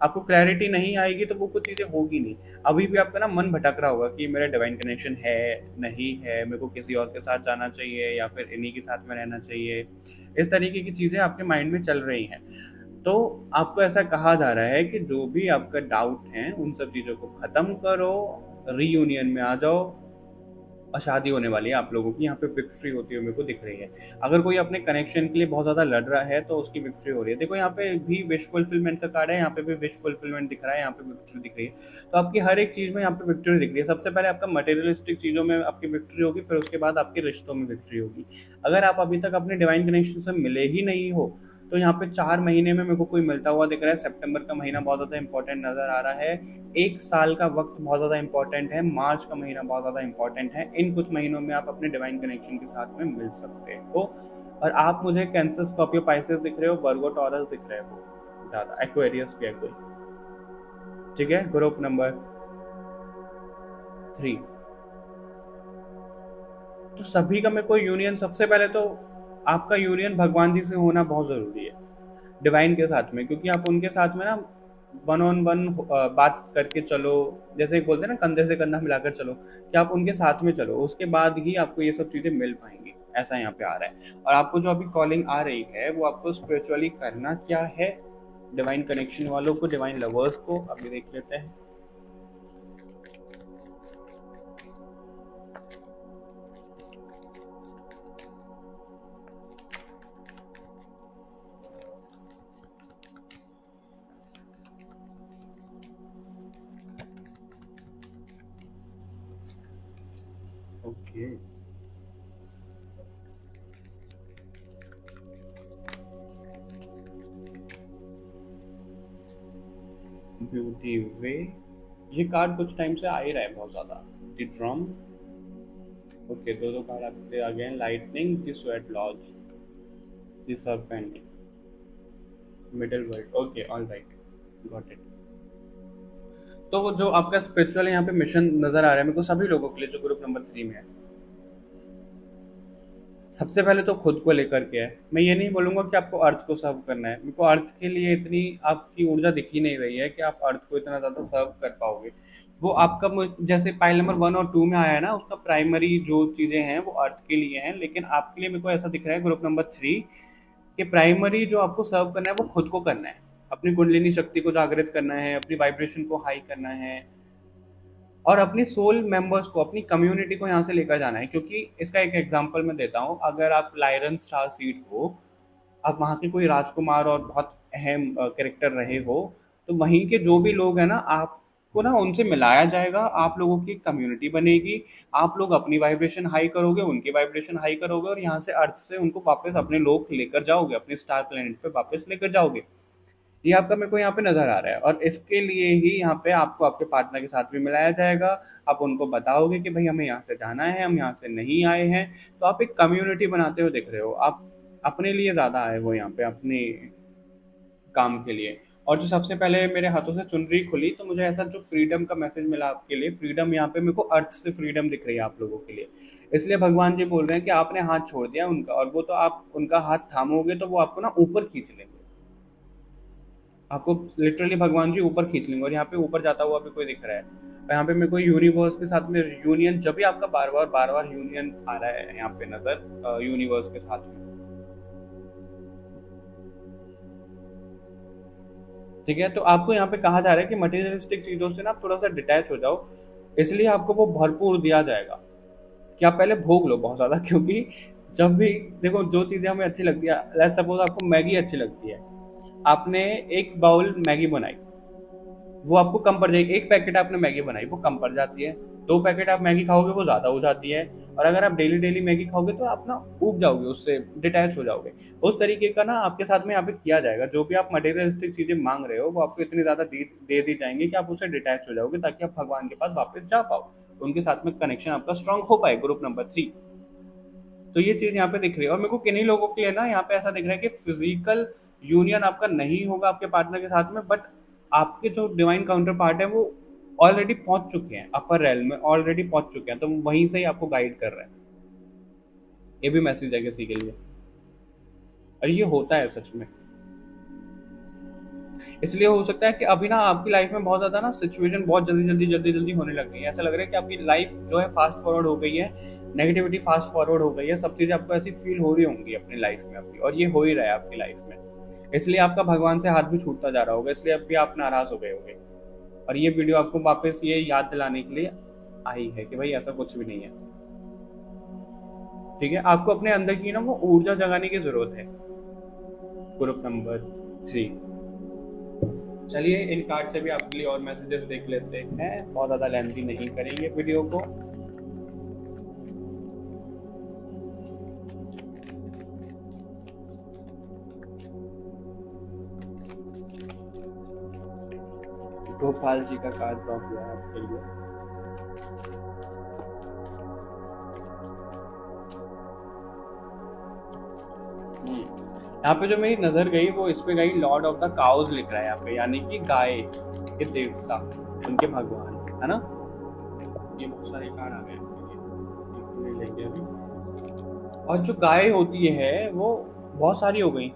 [SPEAKER 2] आपको क्लैरिटी नहीं आएगी तो वो कुछ चीज़ें होगी नहीं। अभी भी आपका ना मन भटक रहा होगा कि मेरा डिवाइन कनेक्शन है, नहीं है, मेरे को किसी और के साथ जाना चाहिए या फिर इन्हीं के साथ में रहना चाहिए, इस तरीके की चीज़ें आपके माइंड में चल रही हैं। तो आपको ऐसा कहा जा रहा है कि जो भी आपका डाउट है उन सब चीज़ों को ख़त्म करो, रीयूनियन में आ जाओ, और शादी होने वाली है आप लोगों की। यहाँ पे विक्ट्री होती है मेरे को दिख रही है। अगर कोई अपने कनेक्शन के लिए बहुत ज़्यादा लड़ रहा है तो उसकी विक्ट्री हो रही है। देखो यहाँ पे भी विश फुलफिलमेंट का कार्ड है, यहाँ पे भी विश फुलफिलमेंट दिख रहा है, यहाँ पे विक्ट्री दिख रही है। तो आपकी हर एक चीज़ में यहाँ पे विक्ट्री दिख रही है। सबसे पहले आपका मटेरियलिस्टिक चीज़ों में आपकी विक्ट्री होगी, फिर उसके बाद आपके रिश्तों में विक्ट्री होगी। अगर आप अभी तक अपने डिवाइन कनेक्शन से मिले ही नहीं हो, तो यहाँ पे 4 महीने में मेरे को कोई मिलता हुआ दिख रहा है। सितंबर का महीना बहुत ज़्यादा इंपॉर्टेंट नज़र आ रहा है, 1 साल का वक्त बहुत ज़्यादा इंपॉर्टेंट है, मार्च का महीना बहुत ज़्यादा इंपॉर्टेंट है। इन कुछ महीनों में आप अपने डिवाइन कनेक्शन के साथ में मिल सकते हो। और आप मुझे कैंसर, स्कॉर्पियो, पाइसेस दिख रहे हो, वर्गो, टॉरस दिख रहे हो ज़्यादा, एक्वेरियस भी है कोई, ठीक है। ग्रुप नंबर 3, तो सभी का मेरे को यूनियन, सबसे पहले तो आपका यूनियन भगवान जी से होना बहुत ज़रूरी है, डिवाइन के साथ में, क्योंकि आप उनके साथ में ना वन ऑन वन बात करके चलो, जैसे बोलते हैं ना कंधे से कंधा मिलाकर चलो, कि आप उनके साथ में चलो, उसके बाद ही आपको ये सब चीज़ें मिल पाएंगी, ऐसा यहाँ पे आ रहा है। और आपको जो अभी कॉलिंग आ रही है वो आपको स्पिरिचुअली करना क्या है, डिवाइन कनेक्शन वालों को, डिवाइन लवर्स को, अभी देख लेते हैं। ओके, ब्यूटी वे, ये कार्ड कुछ टाइम से आ ही रहा है बहुत ज़्यादा। द ड्रम, ओके, दो कार्ड आपके आ गए हैं। Lightning, the sweat lodge, the serpent, middle world, okay, all right, got it. तो जो आपका स्पिरिचुअल यहाँ पे मिशन नजर आ रहा है मेरे को सभी लोगों के लिए जो ग्रुप नंबर 3 में है, सबसे पहले तो खुद को लेकर के है। मैं ये नहीं बोलूँगा कि आपको अर्थ को सर्व करना है, मेरे को अर्थ के लिए इतनी आपकी ऊर्जा दिख ही नहीं रही है कि आप अर्थ को इतना ज़्यादा सर्व कर पाओगे। वो आपका जैसे पाइल नंबर 1 और 2 में आया है ना, उसका प्राइमरी जो चीज़ें हैं वो अर्थ के लिए हैं, लेकिन आपके लिए मेरे को ऐसा दिख रहा है ग्रुप नंबर 3 कि प्राइमरी जो आपको सर्व करना है वो खुद को करना है, अपनी कुंडलिनी शक्ति को जागृत करना है, अपनी वाइब्रेशन को हाई करना है, और अपनी सोल मेंबर्स को, अपनी कम्युनिटी को यहाँ से लेकर जाना है। क्योंकि इसका एक एग्जांपल मैं देता हूँ, अगर आप लायरन स्टार सीड हो, आप वहाँ के कोई राजकुमार और बहुत अहम कैरेक्टर रहे हो, तो वहीं के जो भी लोग हैं ना, आपको आपको ना उनसे मिलाया जाएगा, आप लोगों की कम्युनिटी बनेगी, आप लोग अपनी वाइब्रेशन हाई करोगे, उनकी वाइब्रेशन हाई करोगे, और यहाँ से अर्थ से उनको वापस अपने लोग लेकर जाओगे, अपने स्टार प्लेनेट पे वापस लेकर जाओगे। ये आपका मेरे को यहाँ पे नजर आ रहा है, और इसके लिए ही यहाँ पे आपको आपके पार्टनर के साथ भी मिलाया जाएगा। आप उनको बताओगे कि भाई हमें यहाँ से जाना है, हम यहाँ से नहीं आए हैं। तो आप एक कम्युनिटी बनाते हुए दिख रहे हो, आप अपने लिए ज्यादा आए हो यहाँ पे, अपने काम के लिए। और जो सबसे पहले मेरे हाथों से चुनरी खुली, तो मुझे ऐसा जो फ्रीडम का मैसेज मिला आपके लिए, फ्रीडम यहाँ पे मेरे को अर्थ से फ्रीडम दिख रही है आप लोगों के लिए। इसलिए भगवान जी बोल रहे हैं कि आपने हाथ छोड़ दिया उनका, और वो तो आप उनका हाथ थामोगे तो वो आपको ना ऊपर खींच लेंगे, आपको लिटरली भगवान जी ऊपर खींच लेंगे। और यहाँ पे ऊपर जाता हुआ भी कोई दिख रहा है, और यहाँ पे मेरे को यूनिवर्स के साथ में यूनियन, जब भी आपका बार बार यूनियन आ रहा है यहाँ पे नजर यूनिवर्स के साथ में, ठीक है। तो आपको यहाँ पे कहा जा रहा है कि मटेरियलिस्टिक चीजों से ना आप थोड़ा सा डिटैच हो जाओ, इसलिए आपको वो भरपूर दिया जाएगा कि आप पहले भोग लो बहुत ज्यादा। क्योंकि जब भी देखो जो चीजें हमें अच्छी लगती है, लेट्स सपोज आपको मैगी अच्छी लगती है, आपने एक बाउल मैगी बनाई, वो आपको कम पड़ जाएगी। एक पैकेट आपने मैगी बनाई, वो कम पड़ जाती है। दो पैकेट आप मैगी खाओगे, वो ज्यादा हो जाती है। और अगर आप डेली डेली मैगी खाओगे तो आप ना ऊब जाओगे, उससे डिटैच हो जाओगे। उस तरीके का ना आपके साथ में यहाँ पे किया जाएगा। जो भी आप मटेरियलिस्टिक चीजें मांग रहे हो, वो आपको इतनी ज्यादा दे दी जाएंगी कि आप उससे डिटैच हो जाओगे, ताकि आप भगवान के पास वापस जा पाओ, उनके साथ में कनेक्शन आपका स्ट्रांग हो पाए। Group number 3। तो ये चीज यहाँ पे दिख रही है। और मेरे को किन्हीं लोगों के लिए ना यहाँ पे ऐसा दिख रहा है कि फिजिकल यूनियन आपका नहीं होगा आपके पार्टनर के साथ में, बट आपके जो डिवाइन काउंटर पार्ट है वो ऑलरेडी पहुंच चुके हैं, अपर रेल में ऑलरेडी पहुंच चुके हैं, तो वहीं से ही आपको गाइड कर रहे हैं। ये भी मैसेज है किसी के लिए, और ये होता है सच में। इसलिए हो सकता है कि अभी ना आपकी लाइफ में बहुत ज्यादा ना सिचुएशन बहुत जल्दी जल्दी होने लग गई है। ऐसा लग रहा है कि आपकी लाइफ जो है फास्ट फॉरवर्ड हो गई है, नेगेटिविटी फास्ट फॉरवर्ड हो गई है, सब चीजें आपको ऐसी फील हो रही होंगी अपनी लाइफ में अभी, और ये हो ही रहा है आपकी लाइफ में। इसलिए आपका भगवान से हाथ भी छूटता जा रहा होगा, इसलिए अब भी आप नाराज हो गए होंगे। और ये वीडियो आपको वापस ये याद दिलाने के लिए आई है कि भाई ऐसा कुछ भी नहीं है, ठीक है। आपको अपने अंदर की ना वो ऊर्जा जगाने की जरूरत है। Group number 3। चलिए इन कार्ड से भी आपके लिए और मैसेजेस देख लेते हैं, बहुत ज्यादा लेंथी नहीं करेंगे वीडियो को। गोपाल जी का कार्ड ड्रॉ किया है आपके लिए। यहाँ पे जो मेरी नजर गई वो इस पे गई, लॉर्ड ऑफ द काउज लिख रहा है यहाँ पे, यानी कि गाय के देवता, उनके भगवान, है ना। ये बहुत सारे कार्ड आ गए लेंगे अभी। और जो गाय होती है वो बहुत सारी हो गई,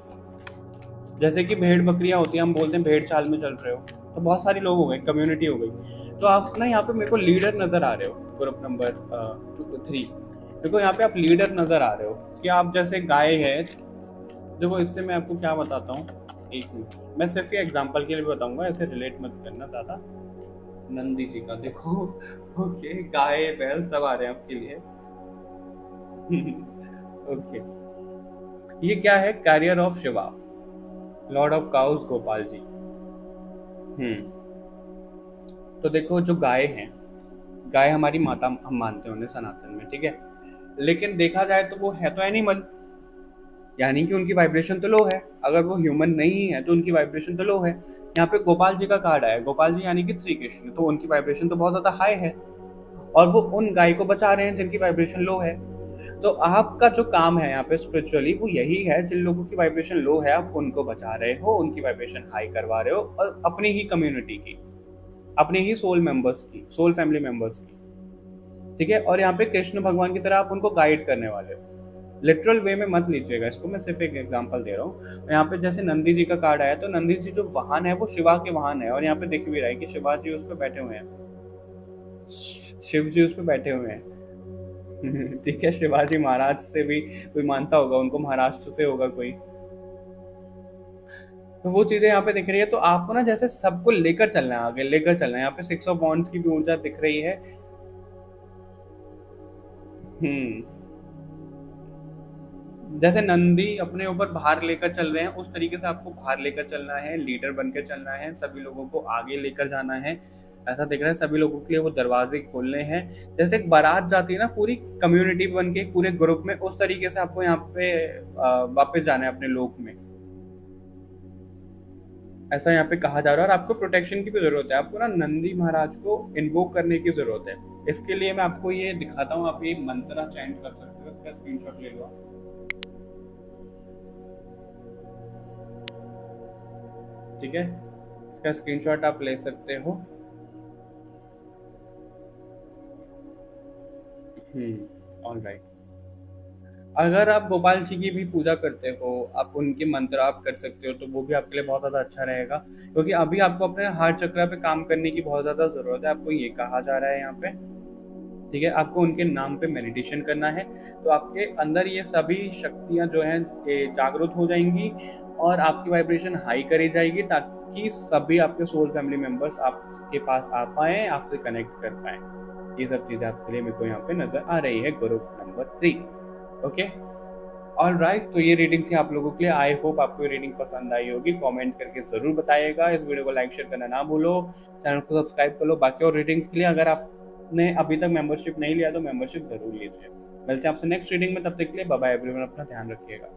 [SPEAKER 2] जैसे कि भेड़ बकरियां होती है, हम बोलते हैं भेड़ चाल में चल रहे हो, तो बहुत सारे लोग हो गए, कम्युनिटी हो गई। तो आप ना यहाँ पे मेरे को लीडर नजर आ रहे हो। ग्रुप नंबर 3 देखो, यहाँ पे आप लीडर नजर आ रहे हो कि आप जैसे गाय है। देखो इससे मैं आपको क्या बताता हूँ, एक मिनट, मैं सिर्फ ये एग्जांपल के लिए बताऊंगा, ऐसे रिलेट मत करना ज़्यादा। नंदी जी का देखो, ओके, गाय बैल सब आ रहे हैं आपके लिए। ओके, ये क्या है, carrier of Shiva, lord of cows Gopal ji. तो देखो जो गाय है, गाय हमारी माता हम मानते हैं उन्हें सनातन में, ठीक है। लेकिन देखा जाए तो वो है तो एनिमल, यानी कि उनकी वाइब्रेशन तो लो है। अगर वो ह्यूमन नहीं है तो उनकी वाइब्रेशन तो लो है। यहाँ पे गोपाल जी का कार्ड आया, गोपाल जी यानी कि श्री कृष्ण, तो उनकी वाइब्रेशन तो बहुत ज्यादा हाई है, और वो उन गाय को बचा रहे हैं जिनकी वाइब्रेशन लो है। तो आपका जो काम है यहाँ पे स्पिरिचुअली वो यही है, जिन लोगों की वाइब्रेशन लो है आप उनको बचा रहे हो, उनकी वाइब्रेशन हाई करवा रहे हो, और अपनी ही कम्युनिटी की, अपने ही सोल मेंबर्स की, सोल फैमिली मेंबर्स की, ठीक है। और यहाँ पे कृष्ण भगवान की तरह आप उनको गाइड करने वाले हो। लिटरल वे में मत लीजिएगा इसको, मैं सिर्फ एक एग्जांपल दे रहा हूँ। यहाँ पे जैसे नंदी जी का कार्ड आया, तो नंदी जी जो वाहन है वो शिवा के वाहन है, और यहाँ पे दिख भी रहा है कि शिवा जी उस पर बैठे हुए हैं, शिव जी उस पर बैठे हुए हैं। ठीक है, शिवाजी महाराज से भी कोई मानता होगा, उनको महाराष्ट्र से होगा कोई, तो वो चीजें यहाँ पे दिख रही है। तो आपको ना जैसे सबको लेकर चलना है, आगे लेकर चलना है। यहाँ पे 6 ऑफ वॉन्ड्स की भी ऊर्जा दिख रही है। जैसे नंदी अपने ऊपर भार लेकर चल रहे हैं, उस तरीके से आपको भार लेकर चलना है, लीडर बनकर चलना है, सभी लोगों को आगे लेकर जाना है,
[SPEAKER 1] ऐसा दिख रहा है सभी लोगों के लिए वो दरवाजे खोलने हैं। जैसे एक बारात जाती है ना पूरी कम्युनिटी बन के पूरे ग्रुप में, उस तरीके से आपको यहाँ पे वापस जाना है अपने लोक में, ऐसा यहाँ पे कहा जा रहा है। और आपको प्रोटेक्शन की भी जरूरत है, आपको ना नंदी महाराज को इन्वोक करने की जरूरत है। इसके लिए मैं आपको ये दिखाता हूँ, आप ये मंत्रा चैंट कर सकते हो। इसका स्क्रीनशॉट ले लो आप। ठीक है, इसका स्क्रीनशॉट आप ले सकते हो। ऑलराइट। अगर आप गोपाल जी की भी पूजा करते हो, आप उनके मंत्र आप कर सकते हो, तो वो भी आपके लिए बहुत ज़्यादा अच्छा रहेगा, क्योंकि अभी आपको अपने हार्ट चक्र पे काम करने की बहुत ज़्यादा ज़रूरत है, आपको ये कहा जा रहा है यहाँ पे। ठीक है, आपको उनके नाम पे मेडिटेशन करना है, तो आपके अंदर ये सभी शक्तियाँ जो हैं ये जागरूक हो जाएंगी और आपकी वाइब्रेशन हाई करी जाएगी, ताकि सभी आपके सोल फैमिली मेम्बर्स आपके पास आ पाए, आपसे कनेक्ट कर पाए। ये सब चीज़ें आपके लिए मेरे को यहाँ पे नजर आ रही है group number 3। Okay, all right. तो ये रीडिंग थी आप लोगों के लिए। आई होप आपको ये रीडिंग पसंद आई होगी। कमेंट करके जरूर बताइएगा। इस वीडियो को लाइक शेयर करना ना भूलो, चैनल को सब्सक्राइब कर लो। बाकी और रीडिंग्स के लिए अगर आपने अभी तक मेंबरशिप नहीं लिया तो मेंबरशिप जरूर लीजिए। मिलते हैं आपसे नेक्स्ट रीडिंग में, तब तक के लिए बाय बाय एवरीवन, अपना ध्यान रखिएगा।